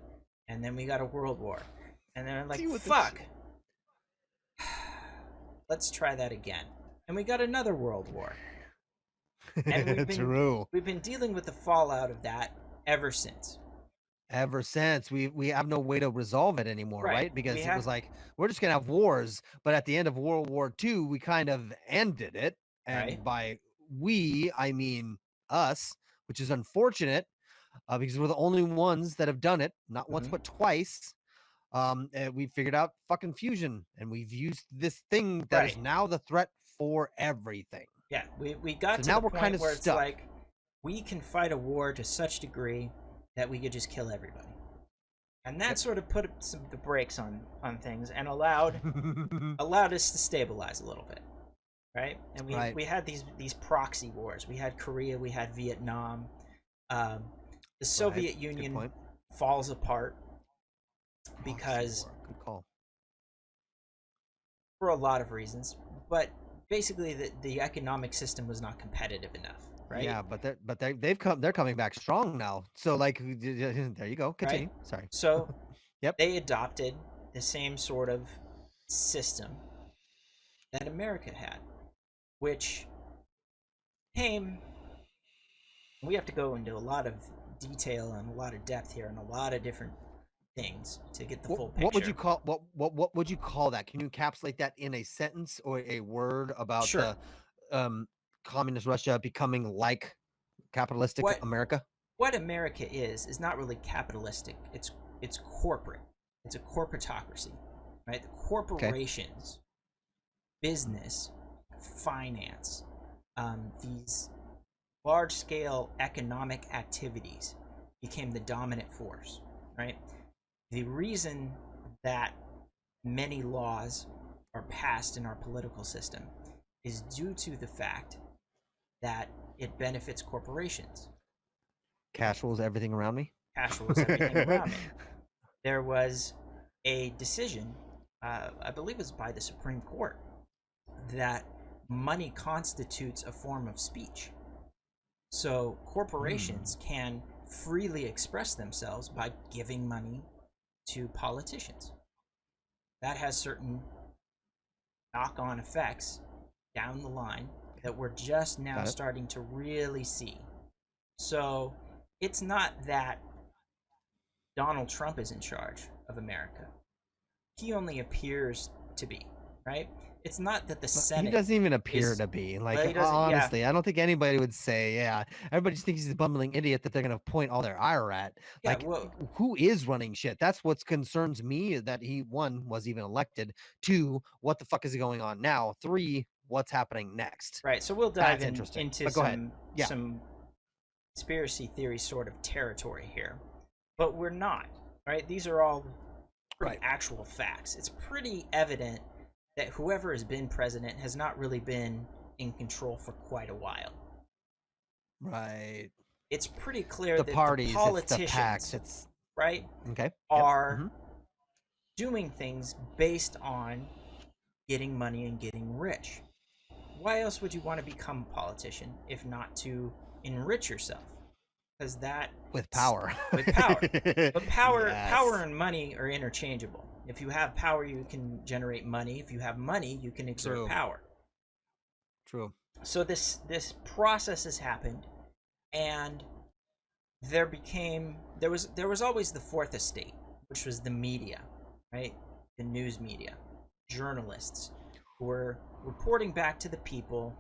And then we got a world war. And then I'm like,
See what this
fuck. Let's try that again. And we got another world war. And
True.
we've been dealing with the fallout of that ever since.
Ever since we have no way to resolve it anymore,
Right.
right?
We
Because it
have
was like we're just gonna have wars, but at the end of World War II, we kind of ended it,
right.
and by we I mean us, which is unfortunate because we're the only ones that have done it, not once
Mm-hmm.
but twice. We figured out fucking fusion, and we've used this thing that is
Right.
now the threat for everything.
Yeah, we got
So
to
now
the
we're kind
point
of
where it's
stuck.
like we can fight a war to such degree that we could just kill everybody, and that
Yep.
sort of put the brakes on things and allowed us to stabilize a little bit, right? And
Right.
we had these proxy wars. We had Korea, we had Vietnam. The Soviet
Good
Union
point.
falls apart
Proxy
because
war. Good call.
for a lot of reasons, but basically the economic system was not competitive enough, right?
Yeah, but they're coming back strong now. So like there you go. Continue.
Right?
Sorry.
So
Yep.
they adopted the same sort of system that America had, which came. We have to go into a lot of detail and a lot of depth here and a lot of different things to get the full picture.
What would you call what would you call that? Can you encapsulate that in a sentence or a word about
Sure.
the communist Russia becoming like capitalistic America?
What America is not really capitalistic. It's corporate. It's a corporatocracy, right? The corporations, business, finance, these large-scale economic activities became the dominant force, right? The reason that many laws are passed in our political system is due to the fact that it benefits corporations.
Cash rules everything around me.
Cash rules everything around it. There was a decision, I believe it was by the Supreme Court, that money constitutes a form of speech. So corporations can freely express themselves by giving money to politicians. That has certain knock-on effects down the line that we're just now starting to really see. So it's not that Donald Trump is in charge of America. He only appears to be, right? It's not that the Senate.
He doesn't even appear to be. Like, honestly, I don't think anybody would say, yeah. Everybody just thinks he's a bumbling idiot that they're going to point all their ire at.
Yeah,
like, who is running shit? That's what concerns me, that he, one, was even elected. Two, what the fuck is going on now? Three, what's happening next?
Right, so we'll dive into some conspiracy theory sort of territory here. But we're not, right? These are all pretty actual facts. It's pretty evident that whoever has been president has not really been in control for quite a while.
Right.
It's pretty clear
that
parties,
the politicians,
it's the PACs, right,
okay,
are doing things based on getting money and getting rich. Why else would you want to become a politician if not to enrich yourself? Because that
with power.
But power and money are interchangeable. If you have power, you can generate money. If you have money, you can exert power.
True.
So this process has happened, and there was always the fourth estate, which was the media, right? The news media, journalists who were reporting back to the people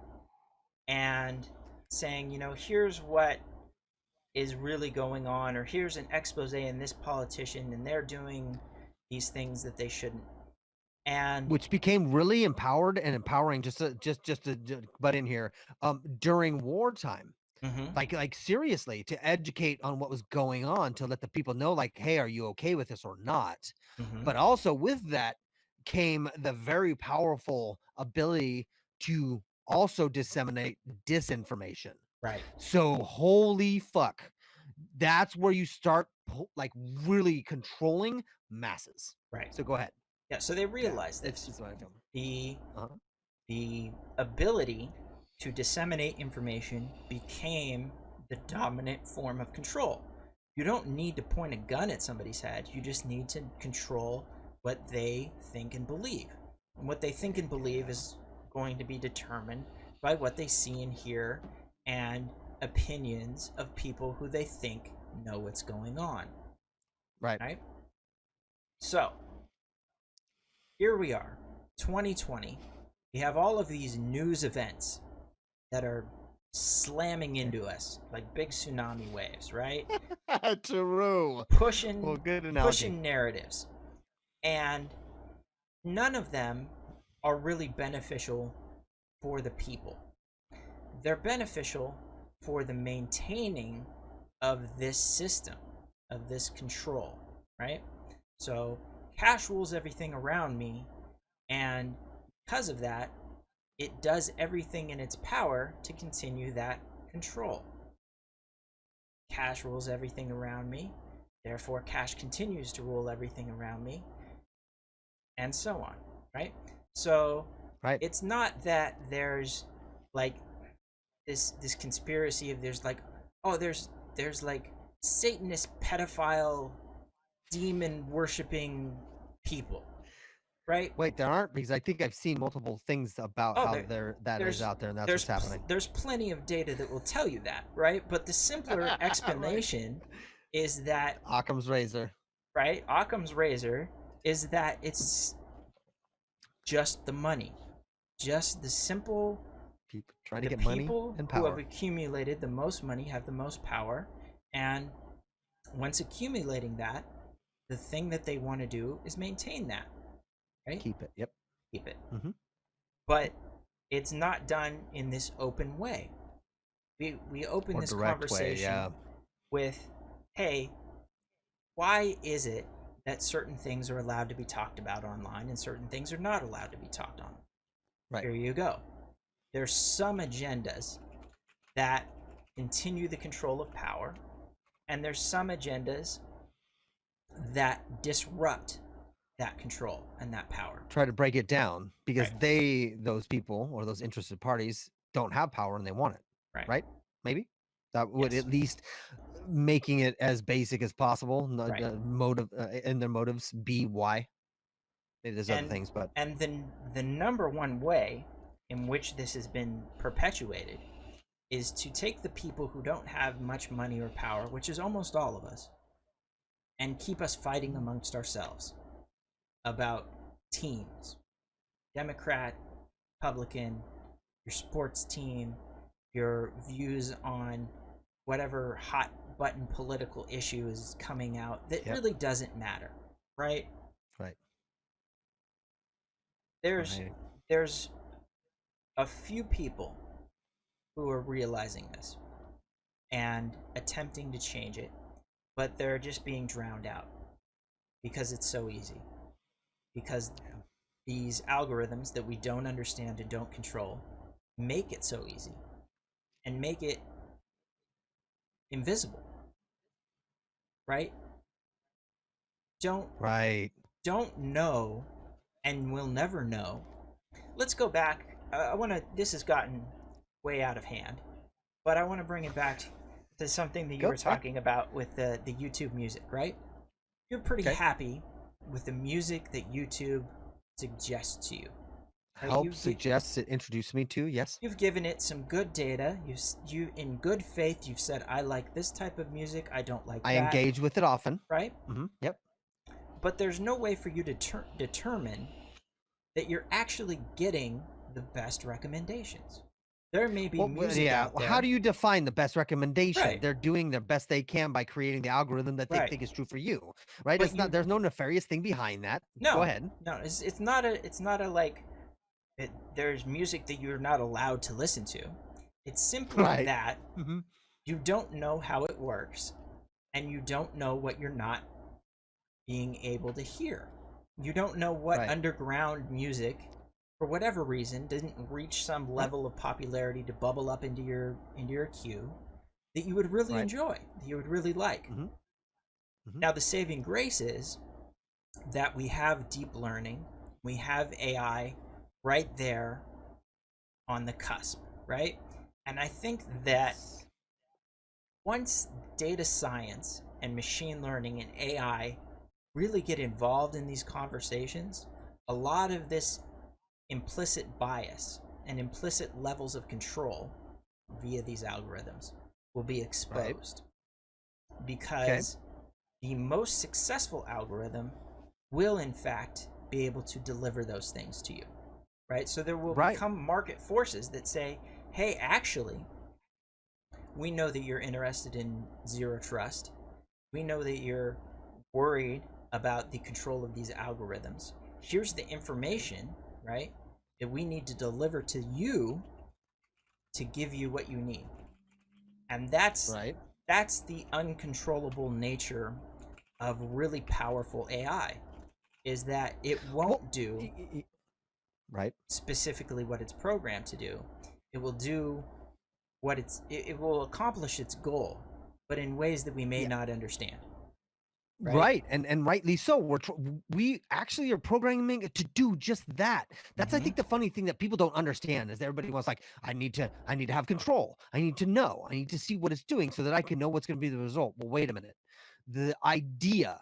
and saying, you know, here's what is really going on, or here's an expose in this politician and they're doing these things that they shouldn't, and
which became really empowered and empowering just to butt in here during wartime. Like seriously, to educate on what was going on, to let the people know, like, hey, are you okay with this or not? But also with that came the very powerful ability to also disseminate disinformation.
Right.
So holy fuck, that's where you start like really controlling masses.
Right.
So go ahead.
Yeah. So they realized this. The ability to disseminate information became the dominant form of control. You don't need to point a gun at somebody's head. You just need to control what they think and believe. And what they think and believe is going to be determined by what they see and hear and opinions of people who they think know what's going on. Right? So, here we are, 2020. We have all of these news events that are slamming into us like big tsunami waves, right?
True.
Pushing narratives. and none of them are really beneficial for the people. They're beneficial for the maintaining of this system, of this control, right? So cash rules everything around me, and because of that, it does everything in its power to continue that control. Cash rules everything around me, therefore cash continues to rule everything around me, and so on, right? So
Right.
it's not that there's like this conspiracy of there's like, oh, there's like Satanist pedophile demon worshipping people, right?
Wait, there aren't, because I think I've seen multiple things about
Oh,
how that is out there, and that's what's happening.
there's plenty of data that will tell you that, right? But the simpler
Right.
explanation is that,
Occam's razor.
right, Occam's razor is that it's just the money, just the simple.
People trying to
The
get money
people
and
who have
power.
accumulated the most money have the most power, and once accumulating that, the thing that they want to do is maintain that, right?
Keep it. Yep.
Keep it.
Mm-hmm.
But it's not done in this open way. We open
Or
this
direct way,
conversation
yeah.
with, hey, why is it that certain things are allowed to be talked about online and certain things are not allowed to be talked on?
Right.
Here you go. There's some agendas that continue the control of power, and there's some agendas that disrupt that control and that power.
Try to break it down, because
Right.
those people or those interested parties don't have power and they want it.
Right.
Right? Maybe that would
Yes.
at least making it as basic as possible.
Right.
Motive and their motives be why. Maybe there's other
And
things, but
the number one way in which this has been perpetuated is to take the people who don't have much money or power, which is almost all of us, and keep us fighting amongst ourselves about teams. Democrat, Republican, your sports team, your views on whatever hot button political issue is coming out that
Yep.
really doesn't matter, right?
Right.
There's
Right.
there's a few people who are realizing this and attempting to change it, but they're just being drowned out because it's so easy. Because these algorithms that we don't understand and don't control make it so easy and make it invisible, right?
Right.
Don't know, and we'll never know. Let's go back. I want to. This has gotten way out of hand, but I want to bring it back to something that you
Go,
were
yeah.
talking about with the YouTube music, right? You're pretty
Okay.
happy with the music that YouTube suggests to you. Right?
Help suggests it, introduce me to, yes.
You've given it some good data. You in good faith, you've said, I like this type of music. I don't like
I
that.
engage with it often.
Right?
Mm-hmm. Yep.
But there's no way for you to determine that you're actually getting the best recommendations. There may be music out there.
How do you define the best recommendation?
Right.
They're doing their best they can by creating the algorithm that they
Right.
think is true for you, right?
But
It's not. There's no nefarious thing behind that.
No.
Go ahead.
No, it's not a like. There's music that you're not allowed to listen to. It's simply
Right.
that
Mm-hmm.
you don't know how it works, and you don't know what you're not being able to hear. You don't know what
Right.
underground music, for whatever reason, didn't reach some level of popularity to bubble up into your queue that you would really
Right.
enjoy, that you would really like.
Mhm. Mhm.
Now, the saving grace is that we have deep learning, we have AI right there on the cusp, right? And I think that once data science and machine learning and AI really get involved in these conversations, a lot of this implicit bias and implicit levels of control via these algorithms will be exposed. Because the most successful algorithm will in fact be able to deliver those things to you, right? So there will become market forces that say, hey, actually, we know that you're interested in zero trust. We know that you're worried about the control of these algorithms. Here's the information, right, that we need to deliver to you to give you what you need. And
Right.
that's the uncontrollable nature of really powerful AI, is that it
Well,
won't do
right.
specifically what it's programmed to do. It will do it will accomplish its goal, but in ways that we may
Yeah.
not understand, right?
Right, and rightly so. We actually are programming it to do just that. That's, I
Mm-hmm.
think, the funny thing that people don't understand is everybody wants, like, I need to have control. I need to know. I need to see what it's doing so that I can know what's going to be the result. Well, wait a minute. The idea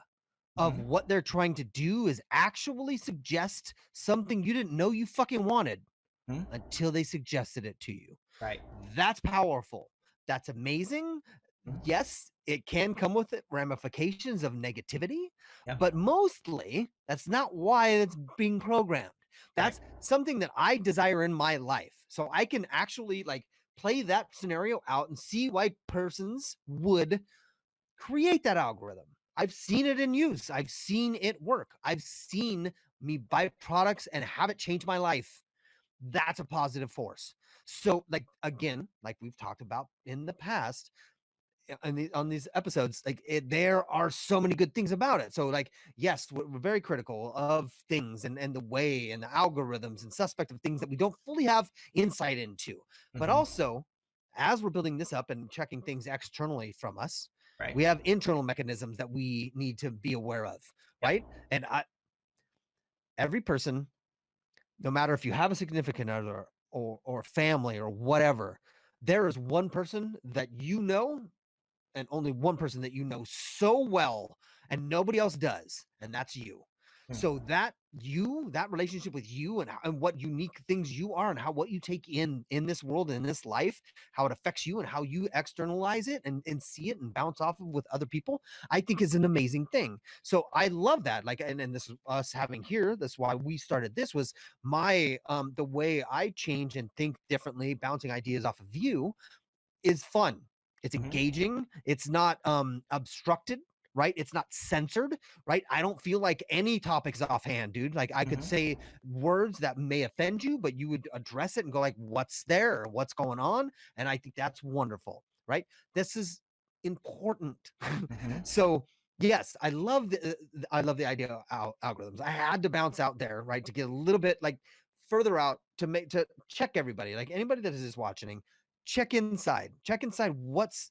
of
Mm-hmm.
what they're trying to do is actually suggest something you didn't know you fucking wanted
Mm-hmm.
until they suggested it to you.
Right.
That's powerful. That's amazing.
Mm-hmm.
Yes, it can come with it ramifications of negativity,
Yeah.
but mostly that's not why it's being programmed.
Right.
That's something that I desire in my life. So I can actually, like, play that scenario out and see why persons would create that algorithm. I've seen it in use. I've seen it work. I've seen me buy products and have it change my life. That's a positive force. So, like, again, like we've talked about in the past, on these episodes, like, there are so many good things about it. So, like, yes, we're very critical of things and the way and the algorithms and suspect of things that we don't fully have insight into. But
Mm-hmm.
also, as we're building this up and checking things externally from us,
Right.
we have internal mechanisms that we need to be aware of,
Yep.
right? And every person, no matter if you have a significant other or family or whatever, there is one person that you know, and only one person that you know so well, and nobody else does, and that's you.
Mm.
So that relationship with you, and what unique things you are, and how what you take in this world and in this life, how it affects you and how you externalize it and see it and bounce off of with other people, I think is an amazing thing. So I love that. Like, and this is us having here. That's why we started this, was my the way I change and think differently, bouncing ideas off of you, is fun. It's
Mm-hmm.
engaging. It's not obstructed, right? It's not censored, right? I don't feel like any topic's offhand, dude. Like, I could
Mm-hmm.
say words that may offend you, but you would address it and go like, "What's there? What's going on?" And I think that's wonderful, right? This is important.
Mm-hmm.
So, yes, I love the idea of algorithms. I had to bounce out there, right, to get a little bit, like, further out, to check everybody, like anybody that is just watching, check inside what's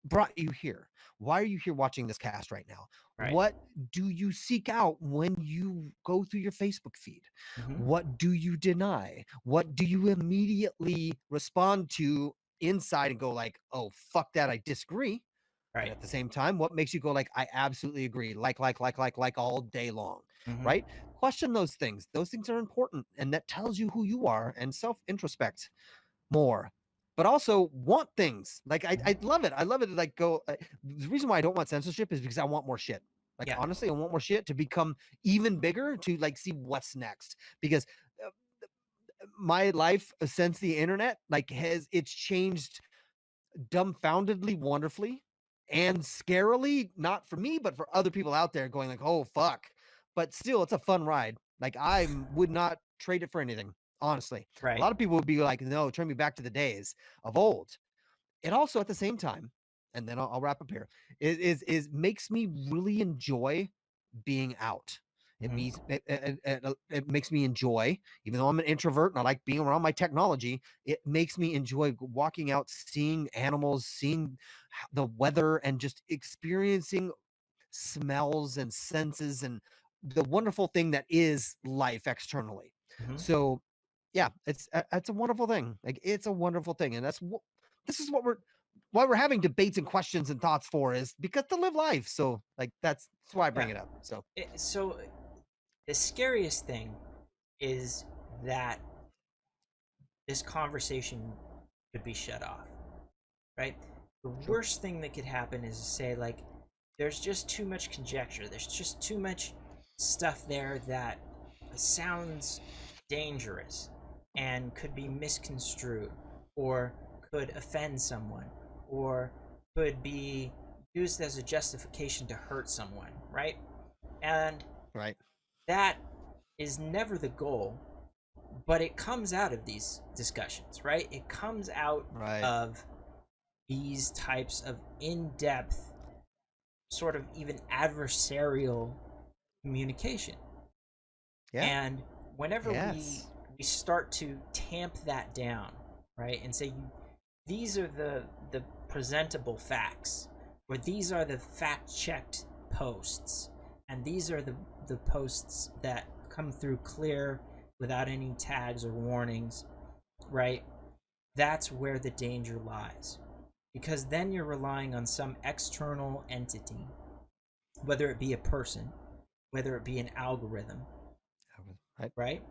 brought you here. Why are you here watching this cast right now?
Right.
What do you seek out when you go through your Facebook feed?
Mm-hmm.
What do you deny? What do you immediately respond to inside and go like, "Oh, fuck that, I disagree." And
Right.
at the same time, what makes you go like, "I absolutely agree," like all day long,
Mm-hmm.
right? Question those things. Those things are important, and that tells you who you are, and self introspect more, but also want things. Like, I love it. I love it. Like, the reason why I don't want censorship is because I want more shit. Like,
Yeah.
honestly, I want more shit to become even bigger, to, like, see what's next. Because uh, my life since the internet, like, it's changed dumbfoundedly wonderfully and scarily, not for me, but for other people out there going like, "Oh, fuck." But still, it's a fun ride. Like, I would not trade it for anything, honestly. A
Right.
lot of people would be like, "No, turn me back to the days of old." It also, at the same time, and then I'll wrap up here, is makes me really enjoy being out. It
Mm-hmm.
means it makes me enjoy, even though I'm an introvert and I like being around my technology. It makes me enjoy walking out, seeing animals, seeing the weather, and just experiencing smells and senses and the wonderful thing that is life externally.
Mm-hmm.
So, yeah, it's a wonderful thing. Like, it's a wonderful thing, and this is what we're why we're having debates and questions and thoughts for, is because to live life. So, like, that's why I
Yeah.
bring it up. So,
So the scariest thing is that this conversation could be shut off, right? The
sure.
worst thing that could happen is to say, like, there's just too much conjecture. There's just too much stuff there that sounds dangerous and could be misconstrued or could offend someone or could be used as a justification to hurt someone, right? And
Right.
that is never the goal, but it comes out of these discussions, right? It comes out
Right.
of these types of in-depth, sort of even adversarial communication.
Yeah.
And whenever we
Yes.
we start to tamp that down, right, and say these are the presentable facts, or these are the fact-checked posts, and these are the posts that come through clear without any tags or warnings, right? That's where the danger lies. Because then you're relying on some external entity, whether it be a person, whether it be an algorithm,
Right.
right,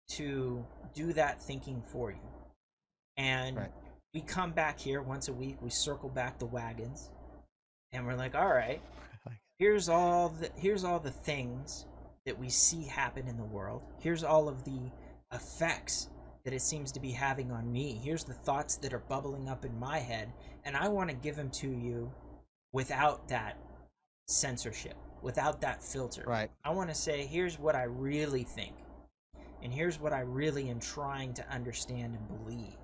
to do that thinking for you. And
Right.
we come back here once a week, we circle back the wagons, and we're like, all right, here's all the things that we see happen in the world. Here's all of the effects that it seems to be having on me. Here's the thoughts that are bubbling up in my head, and I want to give them to you without that censorship, without that filter.
Right.
I want to say, here's what I really think, and here's what I really am trying to understand and believe.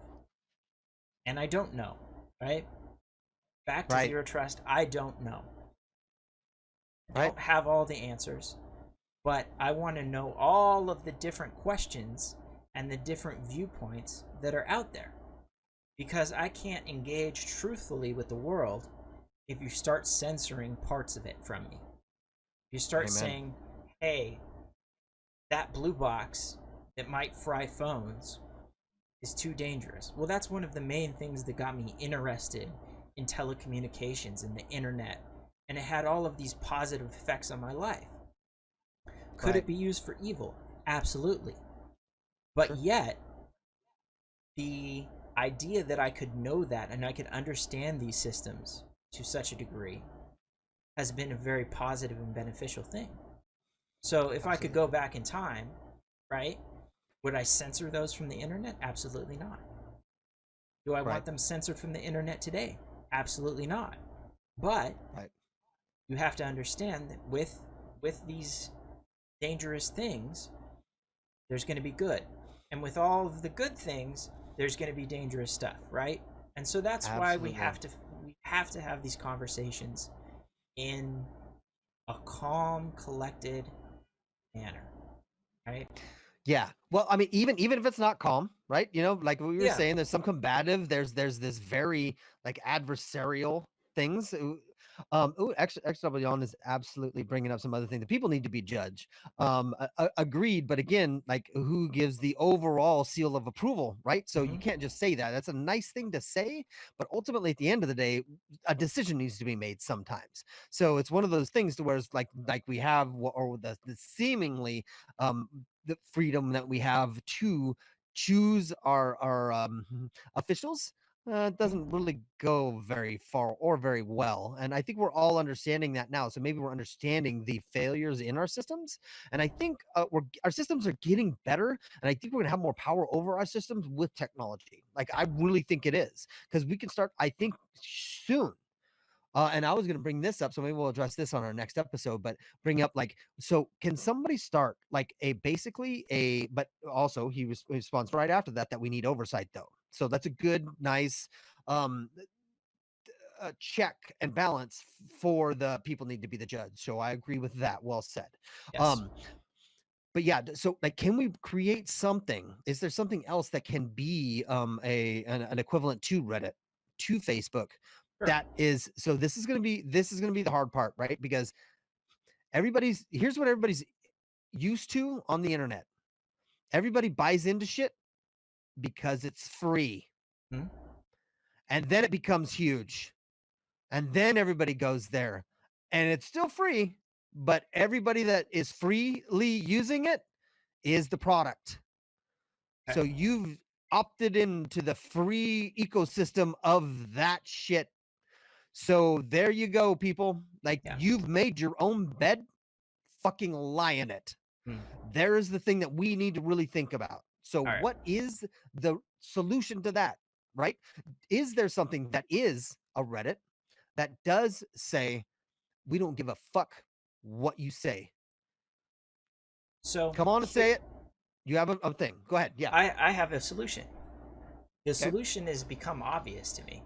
And I don't know, right? Back to
Right.
zero trust, I don't know. I
Right.
don't have all the answers, but I want to know all of the different questions and the different viewpoints that are out there. Because I can't engage truthfully with the world if you start censoring parts of it from me. You start
Amen.
saying, hey, that blue box that might fry phones is too dangerous. Well, that's one of the main things that got me interested in telecommunications and the internet. And it had all of these positive effects on my life. Could
Right.
it be used for evil? Absolutely. But
Sure.
yet, the idea that I could know that and I could understand these systems to such a degree has been a very positive and beneficial thing. So if I could go
Absolutely.
back in time, right, would I censor those from the internet? Absolutely not. Do I
Right.
want them censored from the internet today? Absolutely not. But
Right.
you have to understand that with these dangerous things, there's going to be good. And with all of the good things, there's going to be dangerous stuff, right? And so that's why we
Absolutely.
have to we have to have these conversations in a calm, collected manner, right?
Yeah. Well, I mean, even if it's not calm, right? Like we were
Yeah.
saying, there's some combative. There's this very like adversarial things. XW on is absolutely bringing up some other things. The people need to be judged. Agreed. But again, like who gives the overall seal of approval, right? So you
Hmm.
can't just say that. That's a nice thing to say, but ultimately, at the end of the day, a decision needs to be made sometimes. So it's one of those things to where it's like we have or the seemingly the freedom that we have to choose our officials doesn't really go very far or very well. And I think we're all understanding that now. So maybe we're understanding the failures in our systems. And I think our systems are getting better. And I think we're going to have more power over our systems with technology. Like, I really think it is because we can start, I think, soon. And I was going to bring this up, so maybe we'll address this on our next episode. But bring up like, so can somebody start like but also he responds right after that we need oversight though. So that's a good, nice um check and balance for the people need to be the judge. So I agree with that. Well said.
Yes.
Um, but yeah, so like, can we create something? Is there something else that can be an equivalent to Reddit, to Facebook?
Sure.
That is, so this is gonna be the hard part, right? Because here's what everybody's used to on the internet. Everybody buys into shit because it's free,
Hmm.
and then it becomes huge, and then everybody goes there, and it's still free, but everybody that is freely using it is the product.
Okay.
So you've opted into the free ecosystem of that shit. So there you go, people. Like,
Yeah.
you've made your own bed, fucking lie in it.
Hmm.
There is the thing that we need to really think about. So,
All right.
what is the solution to that? Right? Is there something that is a Reddit that does say, we don't give a fuck what you say?
So
Come on and say it. You have a thing. Go ahead. Yeah.
I have a solution. The
Okay.
solution has become obvious to me,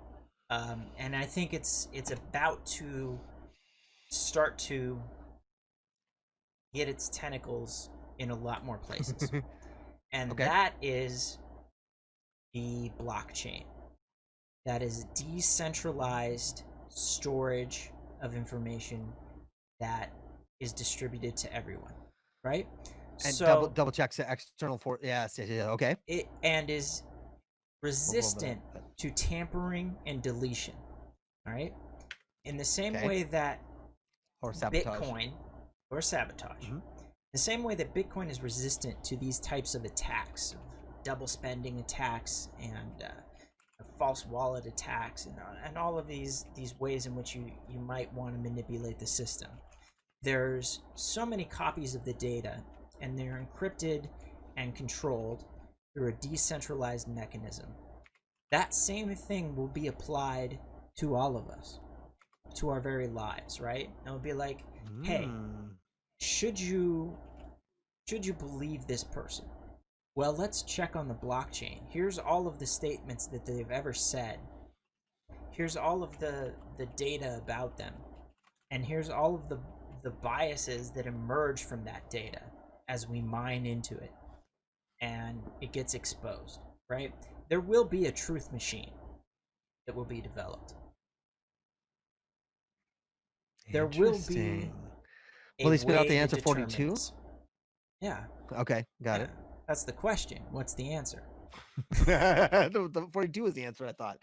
and I think it's about to start to get its tentacles in a lot more places, and
Okay.
that is the blockchain. That is decentralized storage of information that is distributed to everyone, right?
And
So
double checks the external for. Yes. Yeah. Okay.
it and is
We'll over
resistant
that.
to tampering and deletion. All right. In the same
Okay.
way that
Or sabotage.
Bitcoin or sabotage,
Mhm.
the same way that Bitcoin is resistant to these types of attacks, double spending attacks and false wallet attacks, and all of these ways in which you might want to manipulate the system. There's so many copies of the data, and they're encrypted and controlled through a decentralized mechanism. That same thing will be applied to all of us, to our very lives, right? And it'll be like, hey,
Mm.
should you believe this person? Well, let's check on the blockchain. Here's all of the statements that they've ever said. Here's all of the data about them. And here's all of the biases that emerge from that data as we mine into it and it gets exposed, right? There will be a truth machine that will be developed. There will be
Interesting. Will
a
they spit out
way
the
that
answer 42?
determines. Yeah,
Okay, got
yeah.
it.
That's the question. What's the answer?
The 42 is the answer, I thought.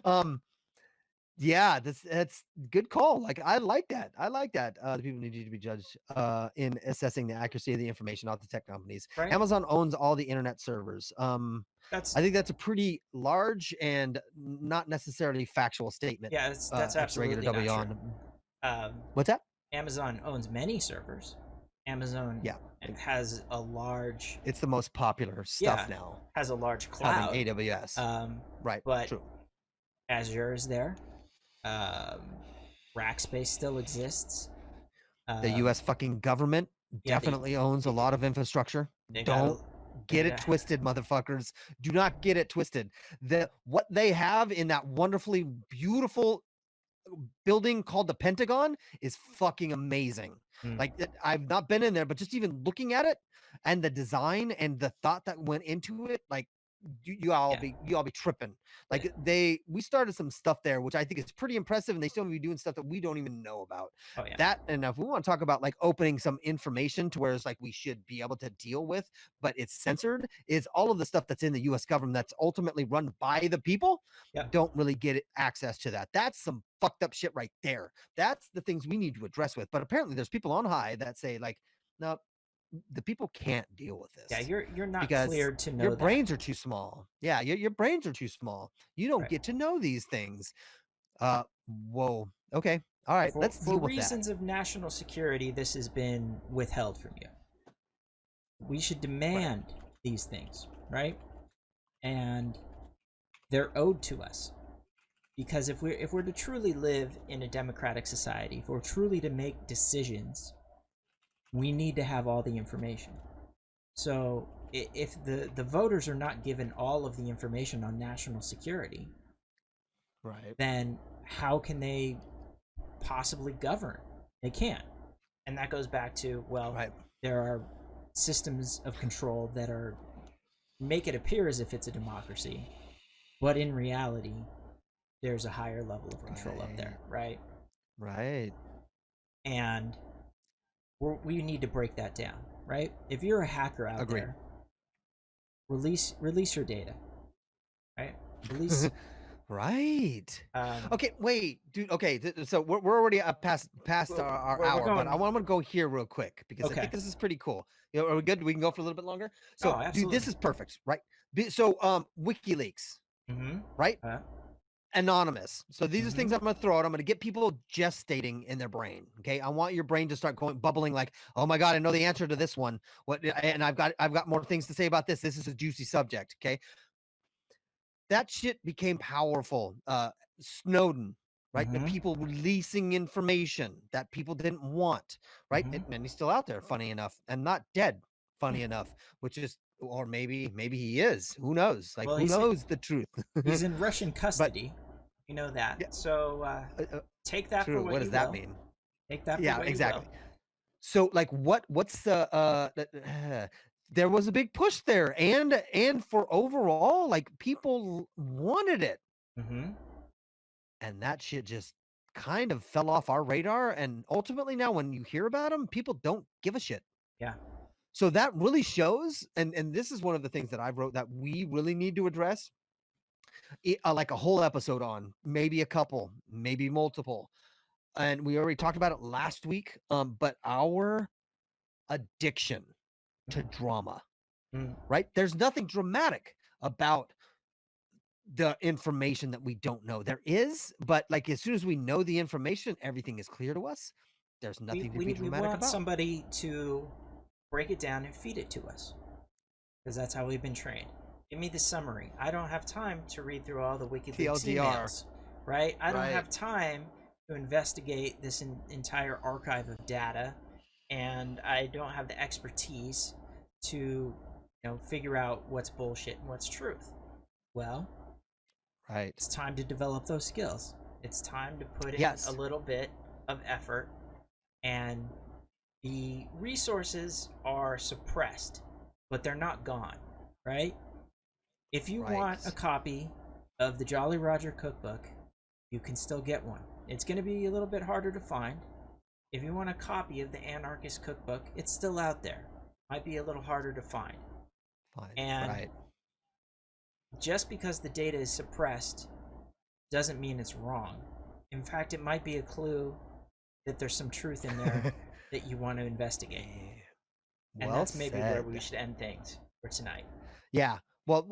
um, yeah, that's good call. Like I like that. I like that. The people need to be judged in assessing the accuracy of the information, not the tech companies.
Right?
Amazon owns all the internet servers.
That's
I think that's a pretty large and not necessarily factual statement.
yeah. That's
X regular
absolutely not
W
true.
on.
Um,
What's that?
Amazon owns many servers. Amazon
Yeah,
has a large,
it's the most popular stuff
yeah,
now.
has a large
Having
cloud.
AWS.
Um,
Right.
but
True.
Azure is there. Um, Rackspace still exists.
The
Um,
US fucking government
yeah,
definitely owns a lot of infrastructure.
they got
Don't
a they
get it
got
twisted, motherfuckers. Do not get it twisted. What they have in that wonderfully beautiful building called the Pentagon is fucking amazing.
mm,
Like I've not been in there, but just even looking at it and the design and the thought that went into it, like
yeah,
you all be tripping.
yeah.
Like we started some stuff there, which I think is pretty impressive, and they still be doing stuff that we don't even know about.
Oh yeah,
That and if we want to talk about like opening some information to where it's like we should be able to deal with, but it's censored, is all of the stuff that's in the U.S. government that's ultimately run by the people
yeah,
don't really get access to that. That's some fucked up shit right there. That's the things we need to address with. But apparently, there's people on high that say like, no, the people can't deal with
yeah.
this
You're not
because
cleared to
your
know that,
brains are too small. Yeah, your brains are too small. You don't
right?
get to know these things. Whoa. Okay. All right.
For
Let's deal with that.
reasons of national security, this has been withheld from you. We should
Right.
demand these things, right? And they're owed to us because if we're to truly live in a democratic society, if we're truly to make decisions, we need to have all the information. So if the voters are not given all of the information on national security,
Right.
then how can they possibly govern? They can't. And that goes back to, well,
Right.
there are systems of control that are make it appear as if it's a democracy, but in reality, there's a higher level of control up
Right.
there, right?
Right.
And we need to break that down, right? If you're a hacker out
Agreed.
there, release your data, right? Release.
Right.
Um,
Okay, wait, dude. Okay, so we're already past our
we're
hour, but I
going.
want to go here real quick because I
Okay.
think this is pretty cool. Are we good? We can go for a little bit longer.
Oh,
So, dude,
absolutely.
this is perfect, right? So, WikiLeaks,
Mm-hmm.
right?
Uh,
Anonymous. So these are
mm-hmm.
things I'm going to throw out. I'm going to get people gestating in their brain. Okay, I want your brain to start going bubbling like, oh my god, I know the answer to this one. What? And I've got more things to say about this. This is a juicy subject. Okay, that shit became powerful. Snowden. right? The
Mm-hmm.
people releasing information that people didn't want, right?
Mm-hmm.
And he's still out there, funny enough, and not dead, funny enough, which is, or maybe he is. Who knows? Like,
Well,
who knows the truth?
he's in Russian
But
custody. You know that.
yeah,
So take that for
true. What
what
does
you
that
will.
mean?
Take that for
Yeah,
what you will.
exactly. So like what's the there was a big push there, and for overall, like, people wanted it,
Mm-hmm.
and that shit just kind of fell off our radar, and ultimately now when you hear about them, people don't give a shit.
Yeah.
So that really shows, and this is one of the things that I wrote that we really need to address, like a whole episode on, maybe a couple, maybe multiple. And we already talked about it last week, but our addiction to drama,
Mm.
right? There's nothing dramatic about the information that we don't know. There is, but like as soon as we know the information, everything is clear to us. There's
We
nothing to
we
be
we
dramatic
want
about.
somebody to break it down and feed it to us because that's how we've been trained. Give me the summary. I don't have time to read through all the WikiLeaks
TLDR,
emails, right? I don't
right?
have time to investigate this entire archive of data, and I don't have the expertise to, figure out what's bullshit and what's truth. Well,
Right.
it's time to develop those skills. It's time to put in a
Yes.
little bit of effort, and the resources are suppressed, but they're not gone, right? If you want a
Right.
copy of the Jolly Roger cookbook, you can still get one. It's going to be a little bit harder to find. If you want a copy of the Anarchist cookbook, it's still out there. Might be a little harder to find.
Fine.
And
Right.
just because the data is suppressed doesn't mean it's wrong. In fact, it might be a clue that there's some truth in there that you want to investigate. And
Well
that's maybe where we
said.
should end things for tonight.
Yeah. Well,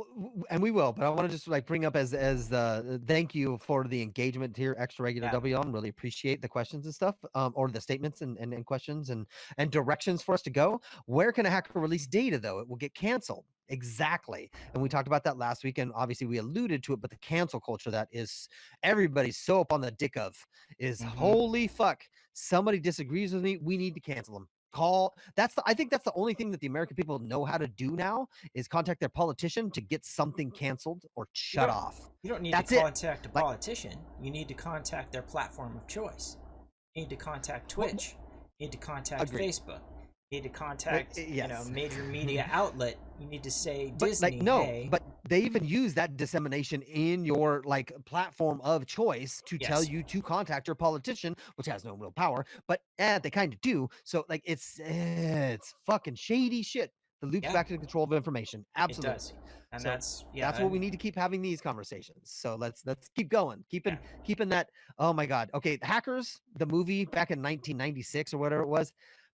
and we will, but I want to just like bring up as the thank you for the engagement here, extra regular
Yeah.
W on. Really appreciate the questions and stuff, or the statements and questions and directions for us to go. Where can a hacker release data though? It will get canceled. Exactly. And we talked about that last week, and obviously we alluded to it, but the cancel culture that is everybody's so up on the dick of is
Mm-hmm.
holy fuck. Somebody disagrees with me, we need to cancel them. I think that's the only thing that the American people know how to do now is contact their politician to get something canceled or
You
shut
don't
off.
you don't need to
That's it.
contact a
Like,
politician. You need to contact their platform of choice. You need to contact
well,
Twitch. You need to contact
agreed.
Facebook. You need to contact,
Yes.
major media outlet. You need to say
But like
Disney,
no,
hey,
but they even use that dissemination in your like platform of choice to tell
yes,
you to contact your politician, which has no real power, but they kind of do. So like it's fucking shady shit. The loops
yeah,
back to the control of information.
it does.
Absolutely.
And
So
yeah,
that's what we need to keep having these conversations. So let's keep going.
yeah,
Keeping that. Oh my god. Okay, Hackers, the movie back in 1996 or whatever it was.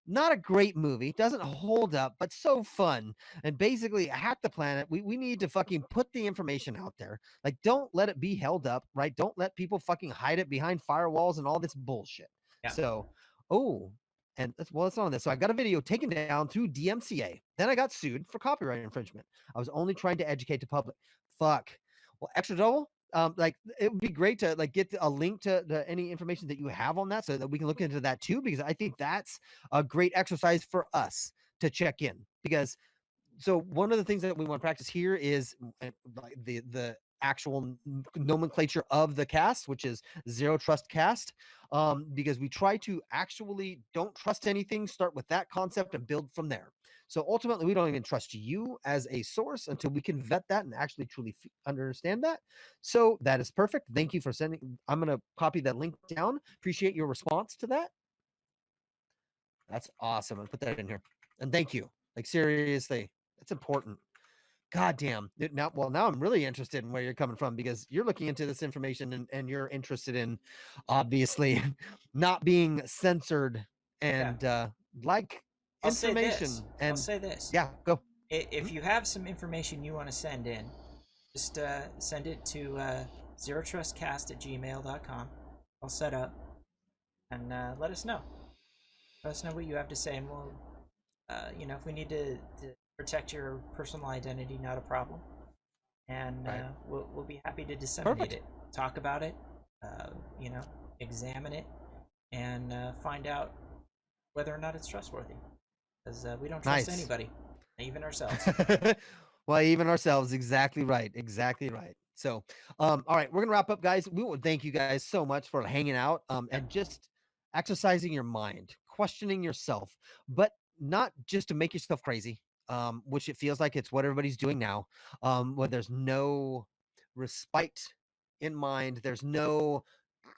Not a great movie, doesn't hold up, but so fun. And basically, Hack the Planet, we need to fucking put the information out there. Like, don't let it be held up, right? Don't let people fucking hide it behind firewalls and all this bullshit.
yeah,
So, oh, and it's not on this. So I got a video taken down through DMCA. Then I got sued for copyright infringement. I was only trying to educate the public. Fuck. Well, extra double. Like it would be great to like get a link to any information that you have on that so that we can look into that too, because I think that's a great exercise for us to check in. Because so one of the things that we want to practice here is like the actual nomenclature of the cast, which is Zero Trust Cast, because we try to actually don't trust anything, start with that concept and build from there. So ultimately, we don't even trust you as a source until we can vet that and actually truly understand that. So that is perfect. Thank you for sending. I'm going to copy that link down. Appreciate your response to that. That's awesome. I'll put that in here. And thank you. Like seriously, that's important. God damn. Now, well, now I'm really interested in where you're coming from because you're looking into this information and you're interested in obviously not being censored
yeah.
and like
I'll say
information.
this.
And
I'll say this.
yeah, go.
If you have some information you want to send in, just send it to zerotrustcast@gmail.com. I'll set up and let us know. Let us know what you have to say, and we'll, if we need to protect your personal identity, not a problem. And
Right.
we'll be happy to disseminate
Perfect.
it, talk about it, you know, examine it and find out whether or not it's trustworthy. Because we don't trust
Nice.
anybody, even ourselves.
Well, even ourselves. Exactly right. Exactly right. So, all right, we're gonna wrap up, guys. We will thank you guys so much for hanging out,
Yep.
and just exercising your mind, questioning yourself, but not just to make yourself crazy, which it feels like it's what everybody's doing now. Where there's no respite in mind, there's no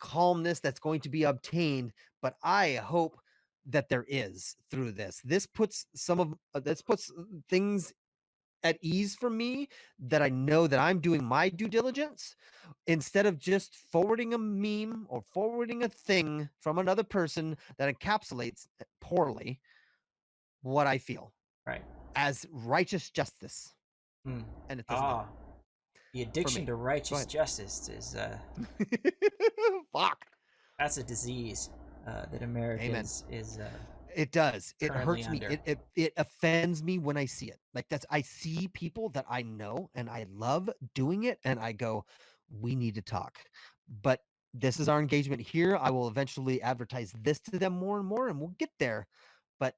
calmness that's going to be obtained. But I hope that there is through this. This puts things at ease for me, that I know that I'm doing my due diligence instead of just forwarding a meme or forwarding a thing from another person that encapsulates poorly what I feel
Right.
as righteous justice.
Mm.
And it doesn't do
Ah, the
for
addiction
me.
to
Go
righteous
ahead.
justice is
Fuck.
that's a disease that America
Amen.
is
It does. It
currently
hurts me.
under.
It offends me when I see it. Like, that's, I see people that I know and I love doing it, and I go, we need to talk. But this is our engagement here. I will eventually advertise this to them more and more, and we'll get there. But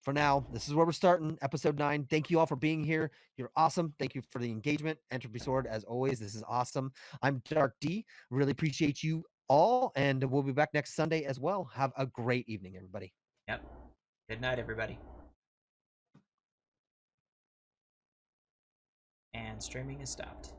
for now, this is where we're starting. Episode 9. Thank you all for being here. You're awesome. Thank you for the engagement. Entropy Sword, as always. This is awesome. I'm Dark D. Really appreciate you all, and we'll be back next Sunday as well. Have a great evening, everybody.
Yep. Good night, everybody. And streaming is stopped.